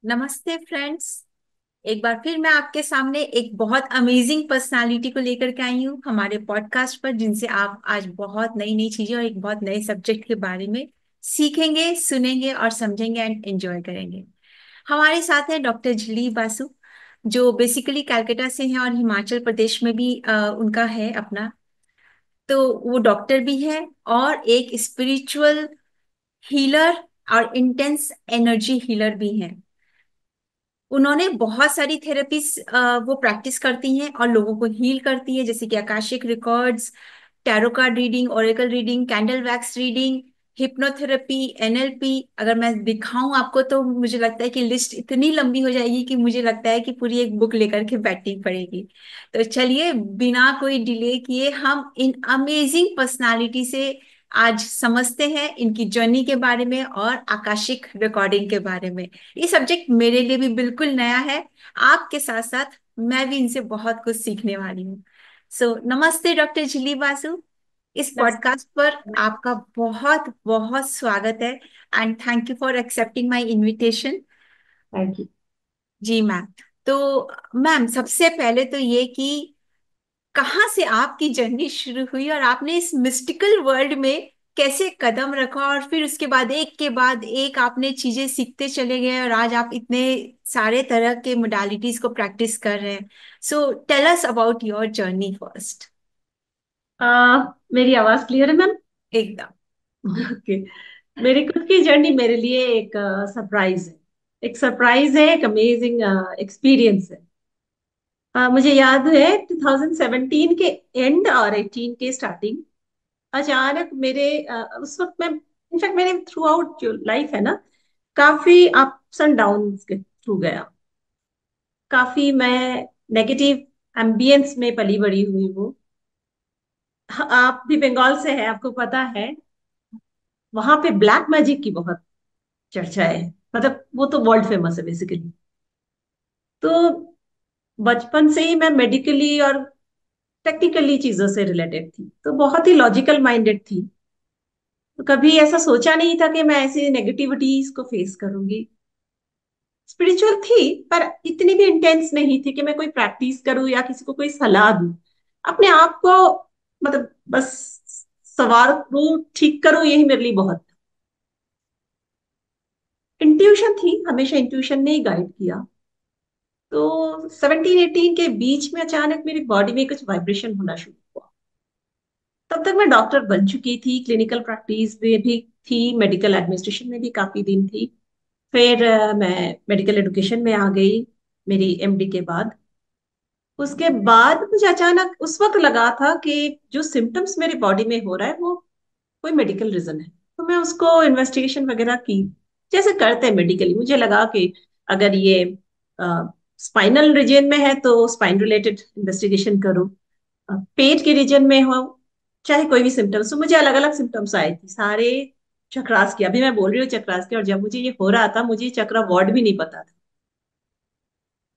नमस्ते फ्रेंड्स। एक बार फिर मैं आपके सामने एक बहुत अमेजिंग पर्सनालिटी को लेकर के आई हूँ हमारे पॉडकास्ट पर, जिनसे आप आज बहुत नई नई चीजें और एक बहुत नए सब्जेक्ट के बारे में सीखेंगे, सुनेंगे और समझेंगे एंड एंजॉय करेंगे। हमारे साथ है डॉक्टर झिली बासु, जो बेसिकली कलकत्ता से हैं और हिमाचल प्रदेश में भी उनका है अपना। तो वो डॉक्टर भी है और एक स्पिरिचुअल हीलर और इंटेंस एनर्जी हीलर भी हैं। उन्होंने बहुत सारी थेरेपीज वो प्रैक्टिस करती हैं और लोगों को हील करती है, जैसे कि Akashic records, tarot card reading, Oracle reading, candle wax reading, hypnotherapy, NLP. अगर मैं दिखाऊं आपको तो मुझे लगता है कि लिस्ट इतनी लंबी हो जाएगी कि मुझे लगता है कि पूरी एक बुक लेकर के बैठनी पड़ेगी। तो चलिए, बिना कोई डिले किए हम इन अमेजिंग पर्सनालिटी से आज समझते हैं इनकी जर्नी के बारे में और आकाशिक रिकॉर्डिंग के बारे में। ये सब्जेक्ट मेरे लिए भी बिल्कुल नया है। आपके साथ साथ मैं भी इनसे बहुत कुछ सीखने वाली हूँ। नमस्ते डॉक्टर झिली बासु। इस पॉडकास्ट पर आपका बहुत बहुत स्वागत है and thank you for accepting my invitation. Thank you. जी मैम। तो मैम, सबसे पहले तो ये कि कहाँ से आपकी जर्नी शुरू हुई और आपने इस मिस्टिकल वर्ल्ड में कैसे कदम रखा, और फिर उसके बाद एक के बाद एक आपने चीजें सीखते चले गए और आज आप इतने सारे तरह के मोडालिटीज को प्रैक्टिस कर रहे हैं। So tell us about your journey first. मेरी आवाज क्लियर है मैम? एकदम। ओके। मेरी खुद की जर्नी मेरे लिए एक सरप्राइज है। एक सरप्राइज है, एक अमेजिंग एक्सपीरियंस है। मुझे याद है 2017 के एंड और 18 के स्टार्टिंग। अचानक मेरे उस वक्त मैं, इनफैक्ट मेरे थ्रू आउट जो लाइफ है ना, काफी अप्स एंड डाउन्स के थ्रू गया। काफी मैं नेगेटिव एम्बियंस में पली बड़ी हुई हूँ। आप भी बंगाल से है, आपको पता है वहां पे ब्लैक मैजिक की बहुत चर्चा है। मतलब वो तो वर्ल्ड फेमस है बेसिकली। तो बचपन से ही मैं मेडिकली और टेक्निकली चीजों से रिलेटेड थी, तो बहुत ही लॉजिकल माइंडेड थी। तो कभी ऐसा सोचा नहीं था कि मैं ऐसी नेगेटिविटीज को फेस करूंगी। स्पिरिचुअल थी, पर इतनी भी इंटेंस नहीं थी कि मैं कोई प्रैक्टिस करूं या किसी को कोई सलाह दूं। अपने आप को मतलब बस सवारूं, ठीक करूं, यही मेरे लिए बहुत। इंट्यूशन थी, हमेशा इंट्यूशन ने ही गाइड किया। तो 17-18 के बीच में अचानक मेरी बॉडी में कुछ वाइब्रेशन होना शुरू हुआ। तब तक मैं डॉक्टर बन चुकी थी, क्लिनिकल प्रैक्टिस में भी थी, मेडिकल एडमिनिस्ट्रेशन में भी काफी दिन थी। फिर मैं मेडिकल एडुकेशन में आ गई मेरी एमडी के बाद। उसके बाद मुझे अचानक उस वक्त लगा था कि जो सिम्टम्स मेरी बॉडी में हो रहा है वो कोई मेडिकल रीजन है। तो मैं उसको इन्वेस्टिगेशन वगैरह की, जैसे करते हैं मेडिकली। मुझे लगा कि अगर ये स्पाइनल रीजन में है तो स्पाइन रिलेटेड इन्वेस्टिगेशन करो। पेट के रीजन में हो, चाहे कोई भी सिम्टम्स, तो मुझे अलग अलग सिम्टम्स आए थे सारे। चक्रास की, अभी मैं बोल रही हूँ चक्रास की, और जब मुझे ये हो रहा था मुझे चक्रा वार्ड भी नहीं पता था।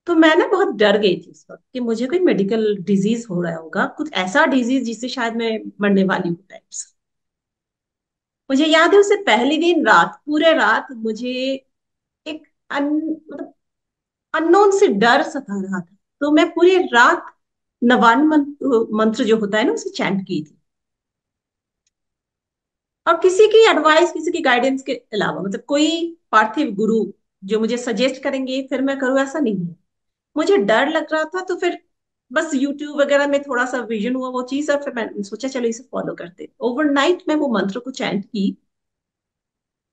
तो मैं ना बहुत डर गई थी उस वक्त कि मुझे कोई मेडिकल डिजीज हो रहा होगा, कुछ ऐसा डिजीज जिससे शायद मैं मरने वाली हूँ टाइप्स। मुझे याद है उससे पहले दिन रात, पूरे रात मुझे एक मतलब अननोन से डर सता रहा था। तो मैं पूरी रात नवान मंत्र जो होता है ना उसे चैंट की थी। और किसी की एडवाइस, किसी की गाइडेंस के अलावा, मतलब कोई पार्थिव गुरु जो मुझे सजेस्ट करेंगे फिर मैं करूँ, ऐसा नहीं है। मुझे डर लग रहा था तो फिर बस यूट्यूब वगैरह में थोड़ा सा विजन हुआ वो चीज, और फिर मैंने सोचा चलो इसे फॉलो करते। ओवरनाइट में वो मंत्र को चैंट की।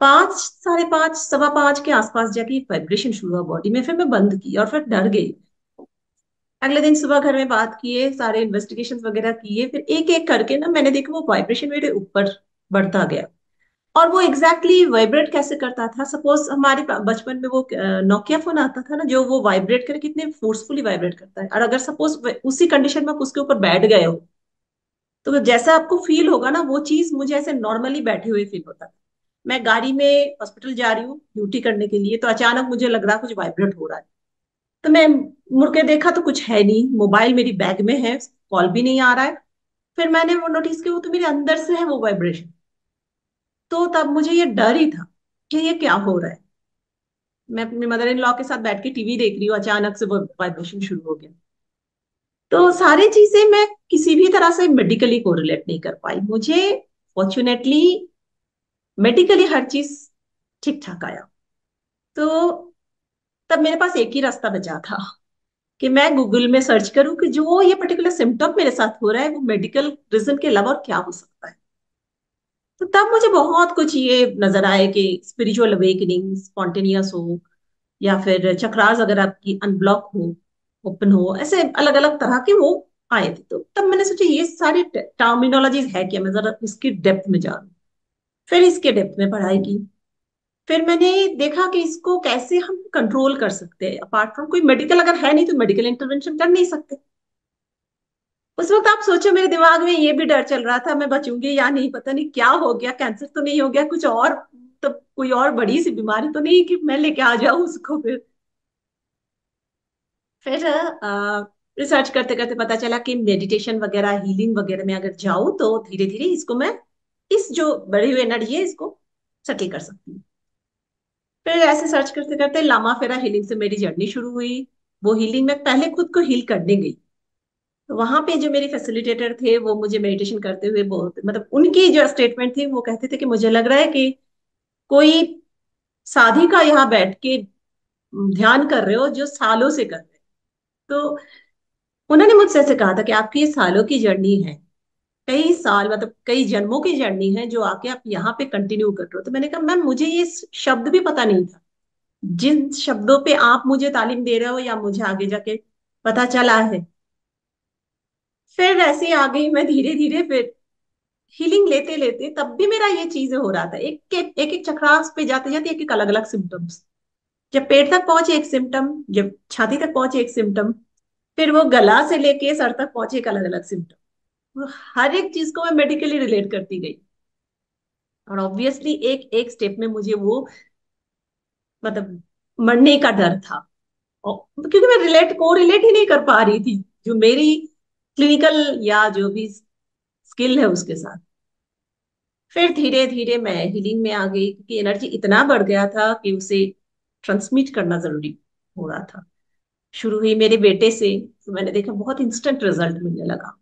5, 5:30, 5:15 के आसपास जाके वाइब्रेशन शुरू हुआ बॉडी में। फिर मैं बंद की और फिर डर गई। अगले दिन सुबह घर में बात किए, सारे इन्वेस्टिगेशन वगैरह किए, फिर एक एक करके ना मैंने देखा वो वाइब्रेशन मेरे ऊपर बढ़ता गया। और वो एग्जैक्टली exactly वाइब्रेट कैसे करता था, सपोज हमारे बचपन में वो नोकिया फोन आता था ना, जो वो वाइब्रेट करे कितने फोर्सफुली वाइब्रेट करता है, और अगर सपोज उसी कंडीशन में आप उसके ऊपर बैठ गए हो तो जैसा आपको फील होगा ना, वो चीज मुझे ऐसे नॉर्मली बैठे हुए फील होता था। मैं गाड़ी में हॉस्पिटल जा रही हूँ ड्यूटी करने के लिए, तो अचानक मुझे लग रहा कुछ वाइब्रेट हो रहा है। तो मैं मुड़ के देखा तो कुछ है नहीं, मोबाइल मेरी बैग में है, कॉल भी नहीं आ रहा है। फिर मैंने वो नोटिस किया वो तो मेरे अंदर से है वो वाइब्रेशन। तो तब मुझे ये डर ही था कि ये क्या हो रहा है। मैं अपने मदर इन लॉ के साथ बैठ के टीवी देख रही हूँ, अचानक से वो वाइब्रेशन शुरू हो गया। तो सारी चीजें मैं किसी भी तरह से मेडिकली कोरिलेट नहीं कर पाई। मुझे फॉर्चुनेटली मेडिकली हर चीज ठीक ठाक आया। तो तब मेरे पास एक ही रास्ता बचा था कि मैं गूगल में सर्च करूं कि जो ये पर्टिकुलर सिम्टम मेरे साथ हो रहा है वो मेडिकल रीजन के अलावा और क्या हो सकता है। तो तब मुझे बहुत कुछ ये नजर आए कि स्पिरिचुअल अवेकनिंग स्पॉन्टेनियस हो, या फिर चक्रास अगर आपकी अनब्लॉक हो, ओपन हो, ऐसे अलग अलग तरह के वो आए थे। तो तब मैंने सोचा ये सारी टर्मिनोलॉजीज है क्या, मैं जरा इसकी डेप्थ में जानूं। फिर इसके डेप्थ में पढ़ाई की। फिर मैंने देखा कि इसको कैसे हम कंट्रोल कर सकते हैं, अपार्ट फ्रॉम कोई मेडिकल अगर है नहीं तो मेडिकल इंटरवेंशन कर नहीं सकते। उस वक्त आप सोचो मेरे दिमाग में ये भी डर चल रहा था मैं बचूंगी या नहीं, पता नहीं क्या हो गया, कैंसर तो नहीं हो गया कुछ और, तो कोई और बड़ी सी बीमारी तो नहीं कि मैं लेके आ जाऊं उसको। फिर रिसर्च करते करते पता चला कि मेडिटेशन वगैरह हीलिंग वगैरह में अगर जाऊं तो धीरे धीरे इसको मैं, इस जो बढ़ी हुई एनर्जी है इसको सेटल कर सकती हूँ। फिर ऐसे सर्च करते करते लामा फेरा हीलिंग से मेरी जर्नी शुरू हुई। वो हीलिंग में पहले खुद को हील करने गई। तो वहां पे जो मेरे फैसिलिटेटर थे वो मुझे मेडिटेशन करते हुए बहुत, मतलब उनकी जो स्टेटमेंट थी वो कहते थे कि मुझे लग रहा है कि कोई साधिका यहाँ बैठ के ध्यान कर रहे हो जो सालों से कर रहे हो। तो उन्होंने मुझसे ऐसे कहा था कि आपकी ये सालों की जर्नी है, कई साल मतलब कई जन्मों की जर्नी है जो आके आप यहाँ पे कंटिन्यू कर रहे हो। तो मैंने कहा मैम मुझे ये शब्द भी पता नहीं था, जिन शब्दों पे आप मुझे तालीम दे रहे हो या मुझे आगे जाके पता चला है। फिर ऐसे ही आ गई मैं धीरे धीरे। फिर हीलिंग लेते लेते तब भी मेरा ये चीजें हो रहा था, एक चक्रास पे जाते जाते एक एक अलग अलग सिम्टम्स। जब पेट तक पहुंचे एक सिम्टम, जब छाती तक पहुंचे एक सिम्टम, फिर वो गला से लेके सर तक पहुंचे एक अलग अलग सिम्टम। वो हर एक चीज को मैं मेडिकली रिलेट करती गई। और ऑब्वियसली एक एक स्टेप में मुझे वो, मतलब मरने का डर था। क्योंकि मैं रिलेट ही नहीं कर पा रही थी जो मेरी क्लिनिकल या जो भी स्किल है उसके साथ। फिर धीरे धीरे मैं हीलिंग में आ गई क्योंकि एनर्जी इतना बढ़ गया था कि उसे ट्रांसमिट करना जरूरी हो रहा था। शुरू हुई मेरे बेटे से, तो मैंने देखा बहुत इंस्टेंट रिजल्ट मिलने लगा।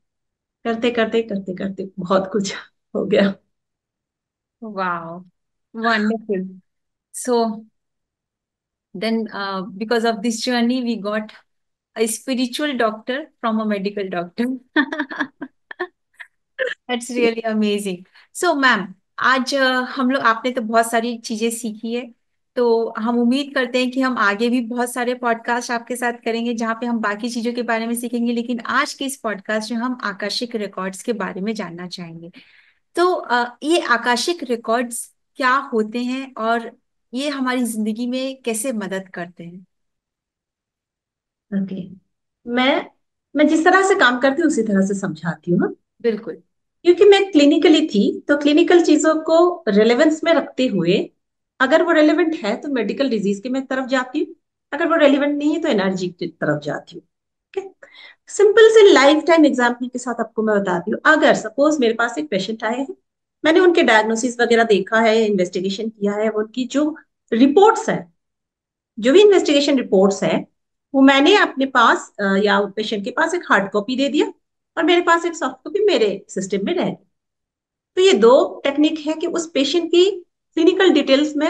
करते करते करते करते बहुत कुछ हो गया। Wow, wonderful. So then, because of this journey, we got a spiritual doctor from a medical doctor. That's really amazing. So, ma'am, आज हम लोग आपने तो बहुत सारी चीजें सीखी है। तो हम उम्मीद करते हैं कि हम आगे भी बहुत सारे पॉडकास्ट आपके साथ करेंगे जहाँ पे हम बाकी चीजों के बारे में सीखेंगे, लेकिन आज के इस पॉडकास्ट में हम आकाशिक रिकॉर्ड्स के बारे में जानना चाहेंगे। तो ये आकाशिक रिकॉर्ड्स क्या होते हैं और ये हमारी जिंदगी में कैसे मदद करते हैं? ओके। मैं मैं जिस तरह से काम करती हूँ उसी तरह से समझाती हूँ ना। बिल्कुल। क्योंकि मैं क्लिनिकली थी तो क्लिनिकल चीजों को रेलेवेंस में रखते हुए, अगर वो रेलेवेंट है तो मेडिकल डिजीज के मैं तरफ जाती हूँ, अगर वो रेलेवेंट नहीं है तो एनर्जी की तरफ जाती हूँ। ओके। सिंपल से लाइफ टाइम एग्जाम्पल के साथ आपको मैं बताती हूँ। अगर सपोज मेरे पास एक पेशेंट आए हैं, मैंने उनके डायग्नोसिस वगैरह देखा है, इन्वेस्टिगेशन किया है, उनकी जो रिपोर्ट्स है, जो भी इन्वेस्टिगेशन रिपोर्ट्स है, वो मैंने अपने पास या पेशेंट के पास एक हार्ड कॉपी दे दिया और मेरे पास एक सॉफ्ट कॉपी मेरे सिस्टम में रह गई। तो ये दो टेक्निक है कि उस पेशेंट की क्लिनिकल डिटेल्स में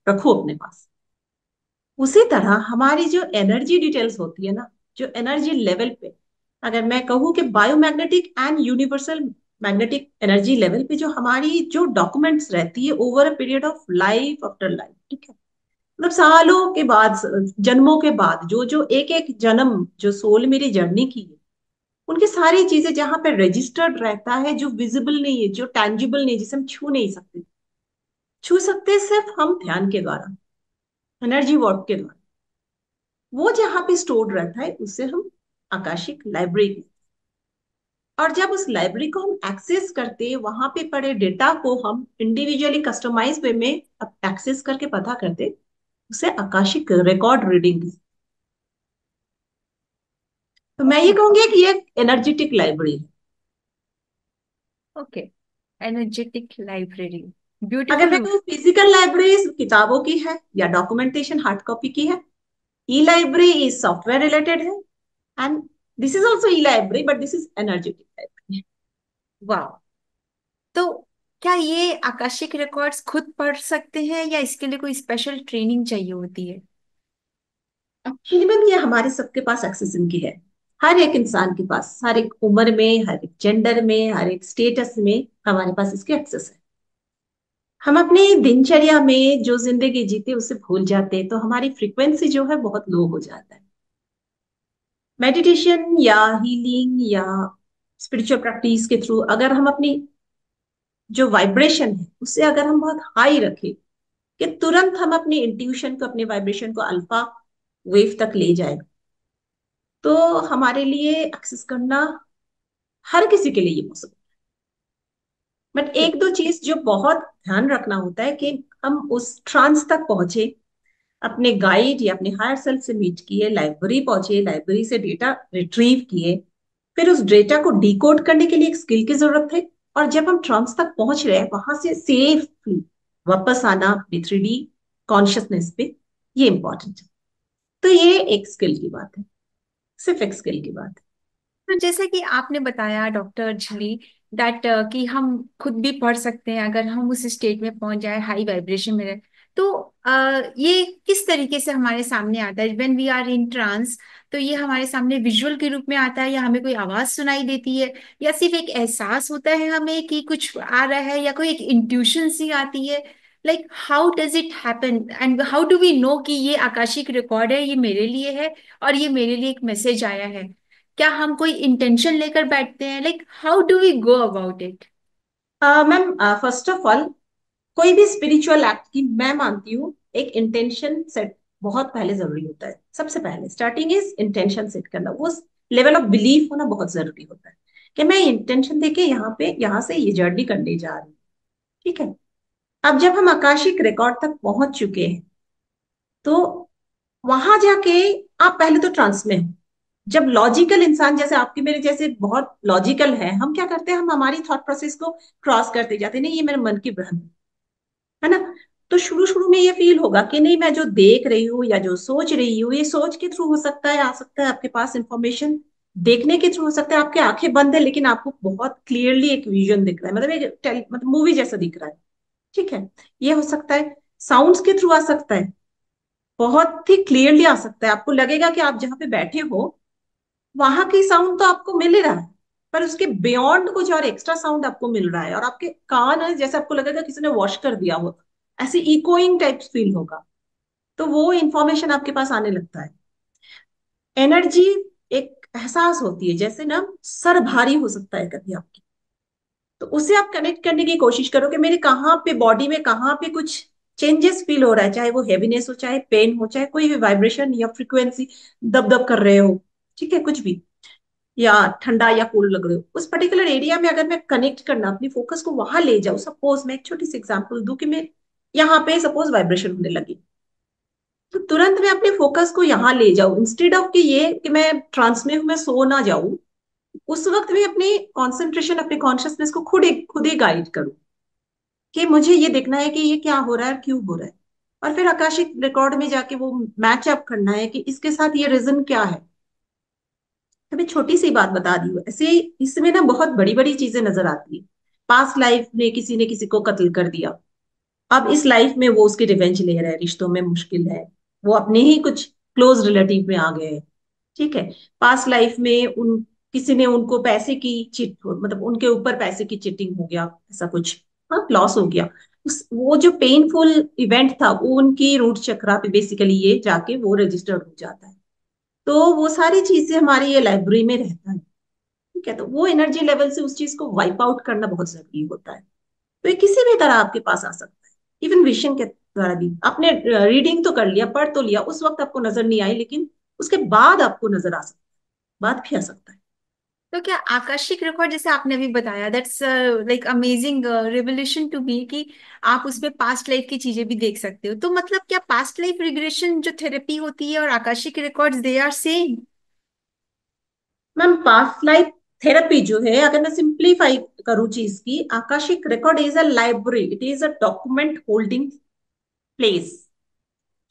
रखो अपने पास। उसी तरह हमारी जो एनर्जी डिटेल्स होती है ना, जो एनर्जी लेवल पे, अगर मैं कहूँ कि biomagnetic and universal magnetic energy level पे जो हमारी जो डॉक्यूमेंट्स रहती है over a period of life after life, ठीक है, मतलब सालों के बाद, जन्मों के बाद, जो जो एक एक जन्म जो सोल मेरी जर्नी की है, उनकी सारी चीजें जहां पे रजिस्टर्ड रहता है, जो विजिबल नहीं है, जो टैंजिबल नहीं है, जिसे हम छू नहीं सकते, छू सकते सिर्फ हम ध्यान के द्वारा, एनर्जी वॉर्क के द्वारा, वो जहां पे स्टोर्ड रहता है उसे हम आकाशिक लाइब्रेरी। और जब उस लाइब्रेरी को हम एक्सेस करते, वहां पे पड़े डेटा को हम इंडिविजुअली कस्टमाइज वे में एक्सेस करके पता करते, उसे आकाशिक रिकॉर्ड रीडिंग। तो मैं ये ओके। कहूंगी कि ये एनर्जेटिक लाइब्रेरी है। ओके। Energetic library. अगर ब्यूटीफुल। मैं कहूँ फिजिकल लाइब्रेरी किताबों की है या डॉक्यूमेंटेशन हार्ड कॉपी की है, e library is software related है, and this is also e library but this is energetic library. वाह। तो क्या ये आकाशिक रिकॉर्ड्स खुद पढ़ सकते हैं या इसके लिए कोई स्पेशल ट्रेनिंग चाहिए होती है? एक्चुअली मैम ये हमारे सबके पास एक्सेस इनकी है, हर एक इंसान के पास, हर एक उम्र में, हर एक जेंडर में, हर एक स्टेटस में हमारे पास इसकी एक्सेस है। हम अपनी दिनचर्या में जो जिंदगी जीते उसे भूल जाते हैं, तो हमारी फ्रीक्वेंसी जो है बहुत लो हो जाता है। मेडिटेशन या हीलिंग या स्पिरिचुअल प्रैक्टिस के थ्रू अगर हम अपनी जो वाइब्रेशन है उसे अगर हम बहुत हाई रखें कि तुरंत हम अपनी इंट्यूशन को, अपने वाइब्रेशन को अल्फा वेव तक ले जाए, तो हमारे लिए एक्सेस करना हर किसी के लिए ये पॉसिबल। बट एक दो चीज जो बहुत ध्यान रखना होता है कि हम उस ट्रांस तक पहुंचे, अपने गाइड या अपने हायर सेल्फ से मीट किए, लाइब्रेरी पहुंचे, लाइब्रेरी से डेटा रिट्रीव किए, फिर उस डेटा को डिकोड करने के लिए एक स्किल की जरूरत है। और जब हम ट्रांस तक पहुंच रहे हैं वहां से सेफली वापस आना अपनी 3D कॉन्शियसनेस पे, ये इंपॉर्टेंट है। तो ये एक स्किल की बात है, सिर्फ एक स्किल की बात तो जैसे कि आपने बताया डॉक्टर झली, दैट कि हम खुद भी पढ़ सकते हैं अगर हम उस स्टेट में पहुंच जाए, हाई वाइब्रेशन में रहे। तो ये किस तरीके से हमारे सामने आता है when we are in trance? तो ये हमारे सामने विजुअल के रूप में आता है या हमें कोई आवाज सुनाई देती है, या सिर्फ एक एहसास होता है हमें कि कुछ आ रहा है, या कोई एक इंट्यूशन सी आती है? Like how does it happen and how do we know कि ये आकाशिक रिकॉर्ड है, ये मेरे लिए है और ये मेरे लिए एक मैसेज आया है? क्या हम कोई इंटेंशन लेकर बैठते हैं? Like how do we go about it? है। मैम फर्स्ट ऑफ ऑल, कोई भी स्पिरिचुअल एक्ट की मैं मानती हूँ एक इंटेंशन सेट बहुत पहले जरूरी होता है। सबसे पहले स्टार्टिंग इज इंटेंशन सेट करना, वो लेवल ऑफ बिलीफ होना बहुत जरूरी होता है कि मैं इंटेंशन देके यहाँ पे, यहाँ से ये जर्नी करने जा रही हूँ। ठीक है। अब जब हम आकाशिक रिकॉर्ड तक पहुंच चुके हैं, तो वहां जाके आप पहले तो ट्रांस में हो। जब लॉजिकल इंसान जैसे आपके मेरे जैसे बहुत लॉजिकल है, हम क्या करते हैं, हम हमारी थॉट प्रोसेस को क्रॉस करते जाते हैं, नहीं ये मेरे मन की भ्रम है ना। तो शुरू शुरू में ये फील होगा कि नहीं, मैं जो देख रही हूँ या जो सोच रही हूँ, ये सोच के थ्रू हो सकता है, आ सकता है आपके पास इंफॉर्मेशन देखने के थ्रू हो सकता है, आपकी आंखें बंद है लेकिन आपको बहुत क्लियरली एक विजन दिख रहा है, मतलब एक मतलब मूवी जैसा दिख रहा है। ठीक है। ये हो सकता है, साउंड्स के थ्रू आ सकता है, बहुत ही क्लियरली आ सकता है, आपको लगेगा कि आप जहाँ पे बैठे हो वहां की साउंड तो आपको मिल ही रहा है, पर उसके बियॉन्ड कुछ और एक्स्ट्रा साउंड आपको मिल रहा है, और आपके कान है जैसे आपको लगेगा किसी ने वॉश कर दिया हो, ऐसे इकोइंग टाइप फील होगा। तो वो इंफॉर्मेशन आपके पास आने लगता है। एनर्जी एक एहसास होती है, जैसे ना सर भारी हो सकता है कभी आपकी, तो उसे आप कनेक्ट करने की कोशिश करो कि मेरे कहाँ पे बॉडी में कहाँ पे कुछ चेंजेस फील हो रहा है, चाहे वो हेवीनेस हो, चाहे पेन हो, चाहे कोई भी वाइब्रेशन या फ्रीक्वेंसी दब दब कर रहे हो। ठीक है, कुछ भी, या ठंडा या कूल लग रहे हो, उस पर्टिकुलर एरिया में अगर मैं कनेक्ट करना, अपनी फोकस को वहां ले जाऊं, सपोज मैं एक छोटी सी एग्जांपल दूं कि मैं यहाँ पे सपोज वाइब्रेशन होने लगी, तो तुरंत मैं अपने फोकस को यहाँ ले जाऊं, इंस्टेड ऑफ कि ये कि मैं ट्रांस में हूं, मैं सो ना जाऊं, उस वक्त मैं अपनी कॉन्सेंट्रेशन, अपने कॉन्शियसनेस को खुद ही गाइड करूं कि मुझे ये देखना है कि ये क्या हो रहा है और क्यों हो रहा है, और फिर आकाशिक रिकॉर्ड में जाके वो मैच अप करना है कि इसके साथ ये रीजन क्या है। अभी छोटी सी बात बता दी हूँ ऐसे, इसमें ना बहुत बड़ी बड़ी चीजें नजर आती है। पास्ट लाइफ में किसी ने किसी को कत्ल कर दिया, अब इस लाइफ में वो उसकी रिवेंज ले रहा है, रिश्तों में मुश्किल है, वो अपने ही कुछ क्लोज रिलेटिव में आ गए हैं। ठीक है। पास्ट लाइफ में उन किसी ने उनको पैसे की चिट, मतलब उनके ऊपर पैसे की चिटिंग हो गया, ऐसा कुछ, हाँ लॉस हो गया, उस वो जो पेनफुल इवेंट था वो उनकी रूट चक्रा पे बेसिकली ये जाके वो रजिस्टर्ड हो जाता है। तो वो सारी चीजें हमारी ये लाइब्रेरी में रहता है। ठीक है। तो वो एनर्जी लेवल से उस चीज को वाइप आउट करना बहुत जरूरी होता है। तो ये किसी भी तरह आपके पास आ सकता है, इवन विशन के द्वारा भी। आपने रीडिंग तो कर लिया, पढ़ तो लिया, उस वक्त आपको नजर नहीं आई, लेकिन उसके बाद आपको नजर आ सकता है, बाद भी आ सकता है। तो क्या आकाशिक रिकॉर्ड, जैसे आपने अभी बताया, that's like amazing revolution to be, कि आप उसमें पास्ट लाइफ की चीजें भी देख सकते हो? तो मतलब क्या पास्ट लाइफ रिग्रेशन जो थेरेपी होती है और Akashic records they are same? Ma'am past life therapy जो है, अगर मैं सिंप्लीफाई करूँ चीज की, Akashic record is a library, it is a document holding place.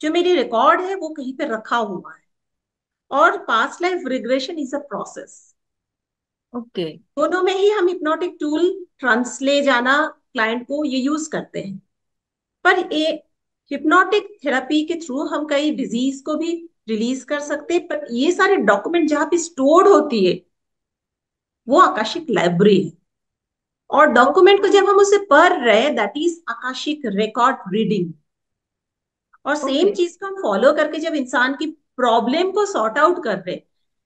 जो मेरी रिकॉर्ड है वो कहीं पे रखा हुआ है। और past life regression is a process. Okay. दोनों में ही हम हिप्नोटिक टूल ट्रांसले जाना क्लाइंट को ये यूज करते हैं। पर ये हिप्नोटिक थेरेपी के थ्रू हम कई डिजीज को भी रिलीज कर सकते हैं, पर ये सारे डॉक्यूमेंट जहां पे स्टोर्ड होती है वो आकाशिक लाइब्रेरी है। और डॉक्यूमेंट को जब हम उसे पढ़ रहे हैं, that is Akashic record reading. और सेम ओके। चीज को हम फॉलो करके जब इंसान की प्रॉब्लम को सॉर्ट आउट कर रहे,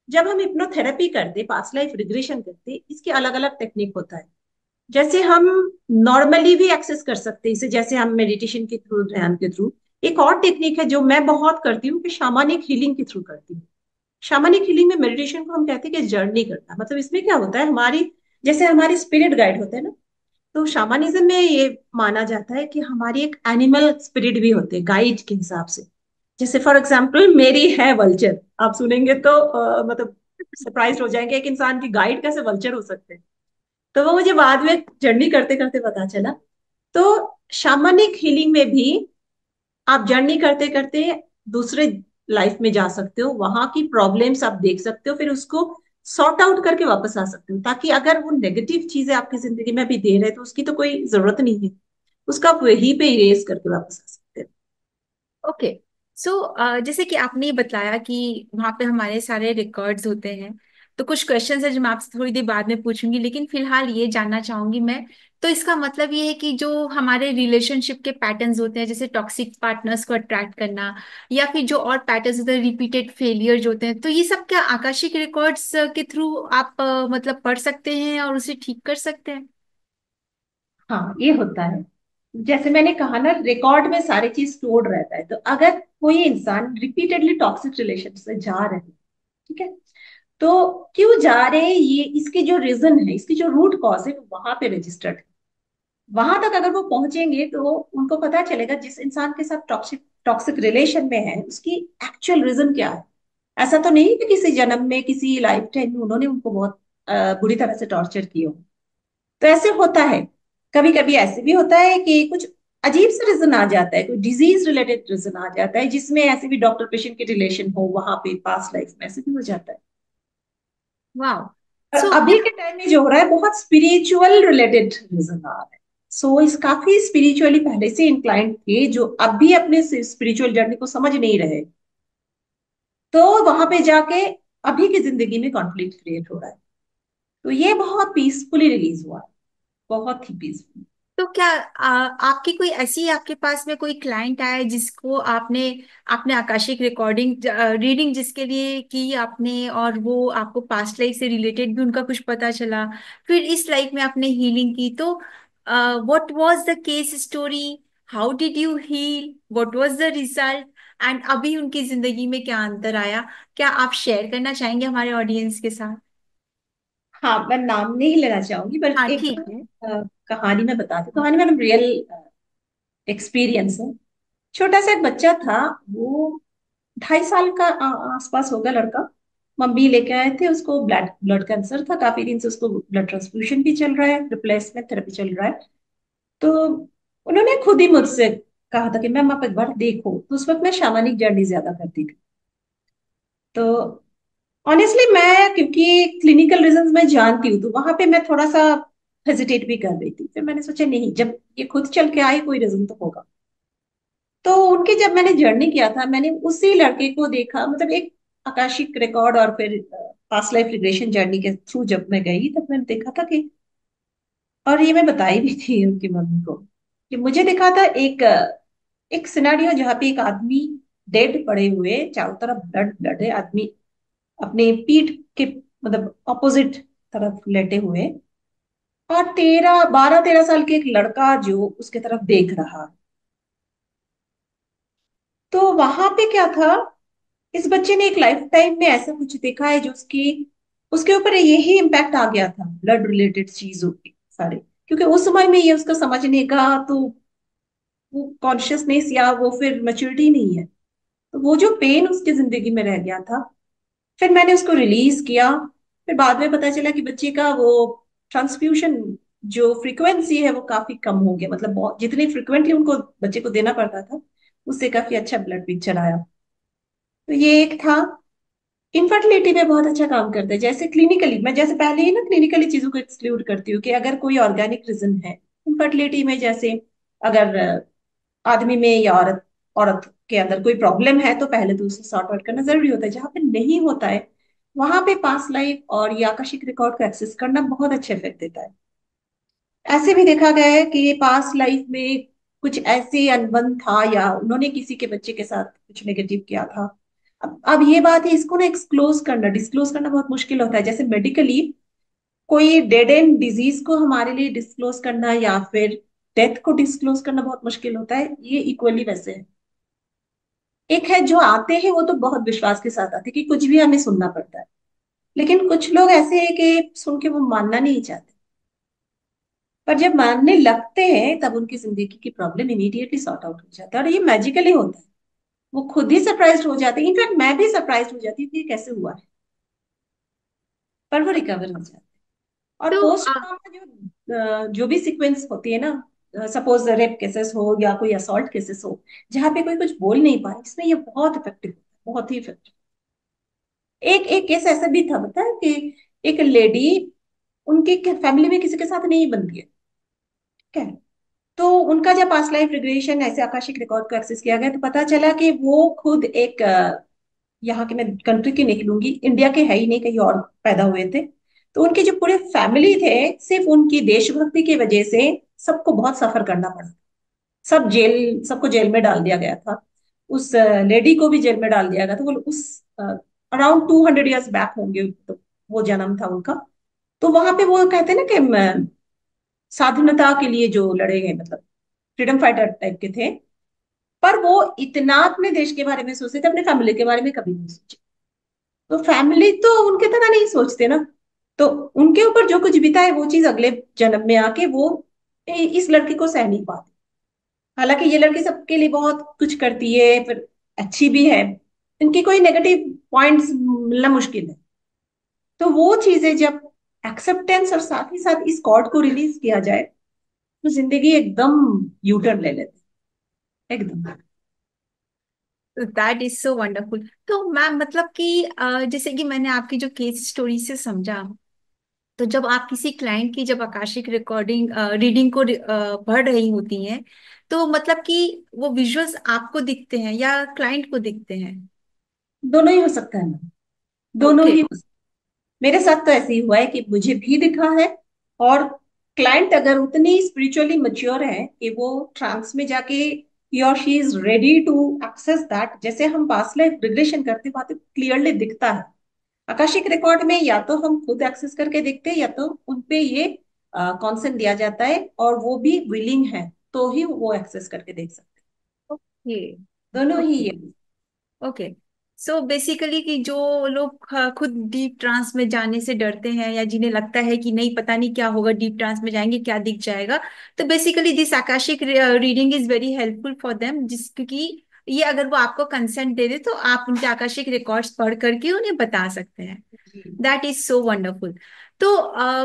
जब हम हिप्नोथेरेपी करते, पास्ट लाइफ रिग्रेशन करते, इसके अलग अलग टेक्निक होता है। जैसे हम नॉर्मली भी एक्सेस कर सकते हैं इसे, जैसे हम मेडिटेशन के थ्रू, ध्यान के थ्रू। एक और टेक्निक है जो मैं बहुत करती हूँ, कि शामानिक हीलिंग के थ्रू करती हूँ। शामानिक हीलिंग में मेडिटेशन को हम कहते हैं कि जर्नी करना, मतलब इसमें क्या होता है, हमारी जैसे हमारी स्पिरिट गाइड होते हैं ना, तो शामानिज्म में ये माना जाता है कि हमारी एक एनिमल स्पिरिट भी होते हैं गाइड के हिसाब से। जैसे फॉर एग्जाम्पल मेरी है वल्चर। आप सुनेंगे तो मतलब सरप्राइज हो जाएंगे, एक इंसान की गाइड कैसे वल्चर हो सकते हैं। तो वो मुझे बाद में जर्नी करते करते पता चला। तो शामनिक हीलिंग में भी आप जर्नी करते करते दूसरे लाइफ में जा सकते हो, वहां की प्रॉब्लम्स आप देख सकते हो, फिर उसको सॉर्ट आउट करके वापस आ सकते हो, ताकि अगर वो नेगेटिव चीजें आपकी जिंदगी में भी दे रहे हैं तो उसकी तो कोई जरूरत नहीं है, उसका आप वहीं पे इरेज करके वापस आ सकते हो। ओके। सो जैसे कि आपने ये बताया कि वहाँ पे हमारे सारे रिकॉर्ड्स होते हैं, तो कुछ क्वेश्चंस है जो मैं आपसे थोड़ी देर बाद में पूछूंगी, लेकिन फिलहाल ये जानना चाहूंगी मैं। तो इसका मतलब ये है कि जो हमारे रिलेशनशिप के पैटर्न्स होते हैं, जैसे टॉक्सिक पार्टनर्स को अट्रैक्ट करना, या फिर जो और पैटर्न्स होते हैं, रिपीटेड फेलियर होते हैं, तो ये सब क्या आकाशिक रिकॉर्ड्स के थ्रू आप मतलब पढ़ सकते हैं और उसे ठीक कर सकते हैं? हाँ, ये होता है। जैसे मैंने कहा ना, रिकॉर्ड में सारी चीज स्टोर्ड रहता है, तो अगर कोई इंसान रिपीटेडली टॉक्सिक रिलेशन से जा रहे हैं, ठीक है, तो क्यों जा रहे हैं, ये इसकी जो रीजन है, इसकी जो रूट कॉज है, वो वहां पे रजिस्टर्ड है। वहां तक अगर वो पहुंचेंगे तो उनको पता चलेगा जिस इंसान के साथ टॉक्सिक टॉक्सिक रिलेशन में है उसकी एक्चुअल रीजन क्या है। ऐसा तो नहीं कि किसी जन्म में, किसी लाइफ टाइम में उन्होंने उनको बहुत बुरी तरह से टॉर्चर किया हो। तो ऐसे होता है। कभी कभी ऐसे भी होता है कि कुछ अजीब सा रीजन आ जाता है, कोई डिजीज रिलेटेड रीजन आ जाता है, जिसमें ऐसे भी डॉक्टर पेशेंट के रिलेशन हो, वहां पे पास्ट लाइफ में ऐसे भी हो जाता है। वाह। और सो अभी के टाइम में जो हो रहा है, बहुत स्पिरिचुअल रिलेटेड रीजन आ रहा है। सो इस काफी स्पिरिचुअली पहले से इंक्लाइंड थे, जो अब भी अपने स्पिरिचुअल जर्नी को समझ नहीं रहे, तो वहां पे जाके अभी की जिंदगी में कॉन्फ्लिक्ट क्रिएट हो रहा है। तो ये बहुत पीसफुली रिलीज हुआ है, बहुत ही पीसफुल। तो क्या आपकी कोई ऐसी, आपके पास में कोई क्लाइंट आया है जिसको आपने आपने आकाशिक रिकॉर्डिंग रीडिंग जिसके लिए की आपने, और वो आपको पास्ट लाइफ से रिलेटेड भी उनका कुछ पता चला, फिर इस लाइफ में आपने हीलिंग की, तो what was the case story, how did you heal, what was the result, and अभी उनकी जिंदगी में क्या अंतर आया? क्या आप शेयर करना चाहेंगे हमारे ऑडियंस के साथ? हाँ, मैं नाम नहीं लेना चाहूंगी, पर हाँ एक ठीक है। कहानी मैं बताती हूँ। कहानी मतलब रियल एक्सपीरियंस है। छोटा सा एक बच्चा था, वो 2.5 साल का आसपास होगा लड़का। मम्मी लेके आए थे उसको, ब्लड ब्लड कैंसर था काफी दिन से, उसको ब्लड ट्रांसफ्यूजन भी चल रहा है, रिप्लेसमेंट थेरेपी चल रहा है। तो उन्होंने खुद ही मुझसे कहा था कि मैम आप एक बार देखो। तो उस वक्त मैं शामानिक जर्नी ज्यादा करती थी। तो ऑनेस्टली मैं, क्योंकि क्लिनिकल रीजंस मैं जानती हूँ, तो वहां पे मैं थोड़ा सा हेजिटेट भी कर रही थी। फिर मैंने सोचा नहीं, जब ये खुद चल के आई कोई रीजन तो होगा। तो उनकी जब मैंने जर्नी किया था, मैंने उसी लड़के को देखा, मतलब एक आकाशिक रिकॉर्ड और फिर पास्ट लाइफ रिग्रेशन जर्नी के थ्रू जब मैं गई, तब मैंने देखा था कि, और ये मैं बताई भी थी उनकी मम्मी को, कि मुझे दिखा था एक सिनेरियो जहाँ पे एक आदमी डेड पड़े हुए, चारों तरफ ब्लड ब्लड है, आदमी अपने पीठ के मतलब ऑपोजिट तरफ लेटे हुए, और 12-13 साल के एक लड़का जो उसके तरफ देख रहा। तो वहां पे क्या था, इस बच्चे ने एक लाइफ टाइम में ऐसा कुछ देखा है जो उसकी उसके ऊपर यही इम्पैक्ट आ गया था, ब्लड रिलेटेड चीजों के सारे। क्योंकि उस समय में ये उसका समझने का तो वो कॉन्शियसनेस या वो फिर मैच्योरिटी नहीं है। तो वो जो पेन उसकी जिंदगी में रह गया था, फिर मैंने उसको रिलीज किया। फिर बाद में पता चला कि बच्चे का वो ट्रांसफ्यूशन जो फ्रीक्वेंसी है वो काफी कम हो गया, मतलब बहुत जितनी फ्रिक्वेंटली उनको बच्चे को देना पड़ता था उससे काफी अच्छा ब्लड पिक्चर आया। तो ये एक था। इनफर्टिलिटी में बहुत अच्छा काम करता है, जैसे क्लिनिकली मैं जैसे पहले ही ना क्लिनिकली चीजों को एक्सक्लूड करती हूँ कि अगर कोई ऑर्गेनिक रीजन है इनफर्टिलिटी में, जैसे अगर आदमी में या औरत औरत के अंदर कोई प्रॉब्लम है तो पहले तो उसे सॉर्ट आउट करना जरूरी होता है। जहां पे नहीं होता है वहां पे पास्ट लाइफ और ये आकस्मिक रिकॉर्ड को एक्सेस करना बहुत अच्छे इफेक्ट देता है। ऐसे भी देखा गया है कि पास्ट लाइफ में कुछ ऐसे अनबन था या उन्होंने किसी के बच्चे के साथ कुछ नेगेटिव किया था। अब ये बात है, इसको ना एक्सक्लोज करना डिस्क्लोज करना बहुत मुश्किल होता है। जैसे मेडिकली कोई डेड एंड डिजीज को हमारे लिए डिस्क्लोज करना या फिर डेथ को डिस्क्लोज करना बहुत मुश्किल होता है, ये इक्वली वैसे है। एक है जो आते हैं वो तो बहुत विश्वास के साथ आते हैं कि कुछ भी हमें सुनना पड़ता है, लेकिन कुछ लोग ऐसे हैं कि सुन के वो मानना नहीं चाहते, पर जब मानने लगते हैं तब उनकी जिंदगी की प्रॉब्लम इमीडिएटली सॉर्ट आउट हो जाता है और ये मैजिकली होता है। वो खुद ही सरप्राइज हो जाते हैं, इनफैक्ट मैं भी सरप्राइज हो जाती थी कैसे हुआ है, पर वो रिकवर हो जाते हैं। और तो पोस्ट ट्रॉमा जो भी सीक्वेंस होती है ना, सपोज रेप केसेस हो या कोई असॉल्ट केसेस हो जहाँ पे कोई कुछ बोल नहीं पाए, इसमें ये बहुत इफेक्टिव होता है, बहुत ही इफेक्टिव। एक एक केस ऐसा भी था पता है कि एक लेडी, उनकी फैमिली में किसी के साथ नहीं बनती है, ठीक है। तो उनका जब पास्ट लाइफ रिग्रेशन ऐसे आकाशिक रिकॉर्ड को एक्सेस किया गया तो पता चला कि वो खुद एक यहाँ के, मैं कंट्री की निकलूंगी, इंडिया के है ही नहीं, कहीं और पैदा हुए थे। तो उनके जो पूरे फैमिली थे, सिर्फ उनकी देशभक्ति की वजह से सबको बहुत सफर करना पड़ा। सबको जेल में डाल दिया गया था। उस लेडी को भी जेल में डाल दिया गया था। वो उस अराउंड 200 ईयर्स बैक होंगे तो वो जन्म था उनका। तो वहां पे वो कहते हैं ना कि स्वाधीनता के लिए जो लड़े हैं, मतलब फ्रीडम फाइटर टाइप के थे। पर वो इतना अपने देश के बारे में सोचते थे, अपने फैमिली के बारे में कभी नहीं सोचे। तो फैमिली तो उनके तरह नहीं सोचते ना, तो उनके ऊपर जो कुछ बीता है वो चीज अगले जन्म में आके वो इस लड़की को सह नहीं पाते। हालांकि ये लड़की सबके लिए बहुत कुछ करती है, फिर अच्छी भी है, इनकी कोई नेगेटिव पॉइंट्स मिलना मुश्किल है। तो वो चीजें जब एक्सेप्टेंस और साथ ही साथ इस कॉर्ड को रिलीज किया जाए तो जिंदगी एकदम यूटर्न ले लेती है, एकदम। That is so wonderful. तो मैम मतलब कि जैसे कि मैंने आपकी जो केस स्टोरी से समझा, तो जब आप किसी क्लाइंट की जब आकाशिक रिकॉर्डिंग रीडिंग को पढ़ रही होती हैं, तो मतलब कि वो विजुअल्स आपको दिखते हैं या क्लाइंट को दिखते हैं? दोनों ही हो सकता है ना, दोनों ओके। ही हो सकता है। मेरे साथ तो ऐसे ही हुआ है कि मुझे भी दिखा है, और क्लाइंट अगर उतनी स्पिरिचुअली मच्योर है कि वो ट्रांस में जाके ही और she is ready to access that, जैसे हम पास्ट लाइफ रिग्रेशन करते वहां तो क्लियरली दिखता है। आकाशिक रिकॉर्ड में या तो हम खुद एक्सेस करके देखते हैं या तो उनपे ये कॉन्सेंट दिया जाता है और वो भी विलिंग है तो ही वो एक्सेस करके देख सकते ओके। हैं। दोनों ही ओके। ये। ओके। सो बेसिकली कि जो लोग खुद डीप ट्रांस में जाने से डरते हैं या जिन्हें लगता है कि नहीं पता नहीं क्या होगा, डीप ट्रांस में जाएंगे क्या दिख जाएगा, तो basically this Akashic reading is very helpful for them, जिस क्योंकि ये अगर वो आपको कंसेंट दे दे तो आप उनके आकाशिक रिकॉर्ड्स पढ़ करके उन्हें बता सकते हैं। जी। That is so wonderful. तो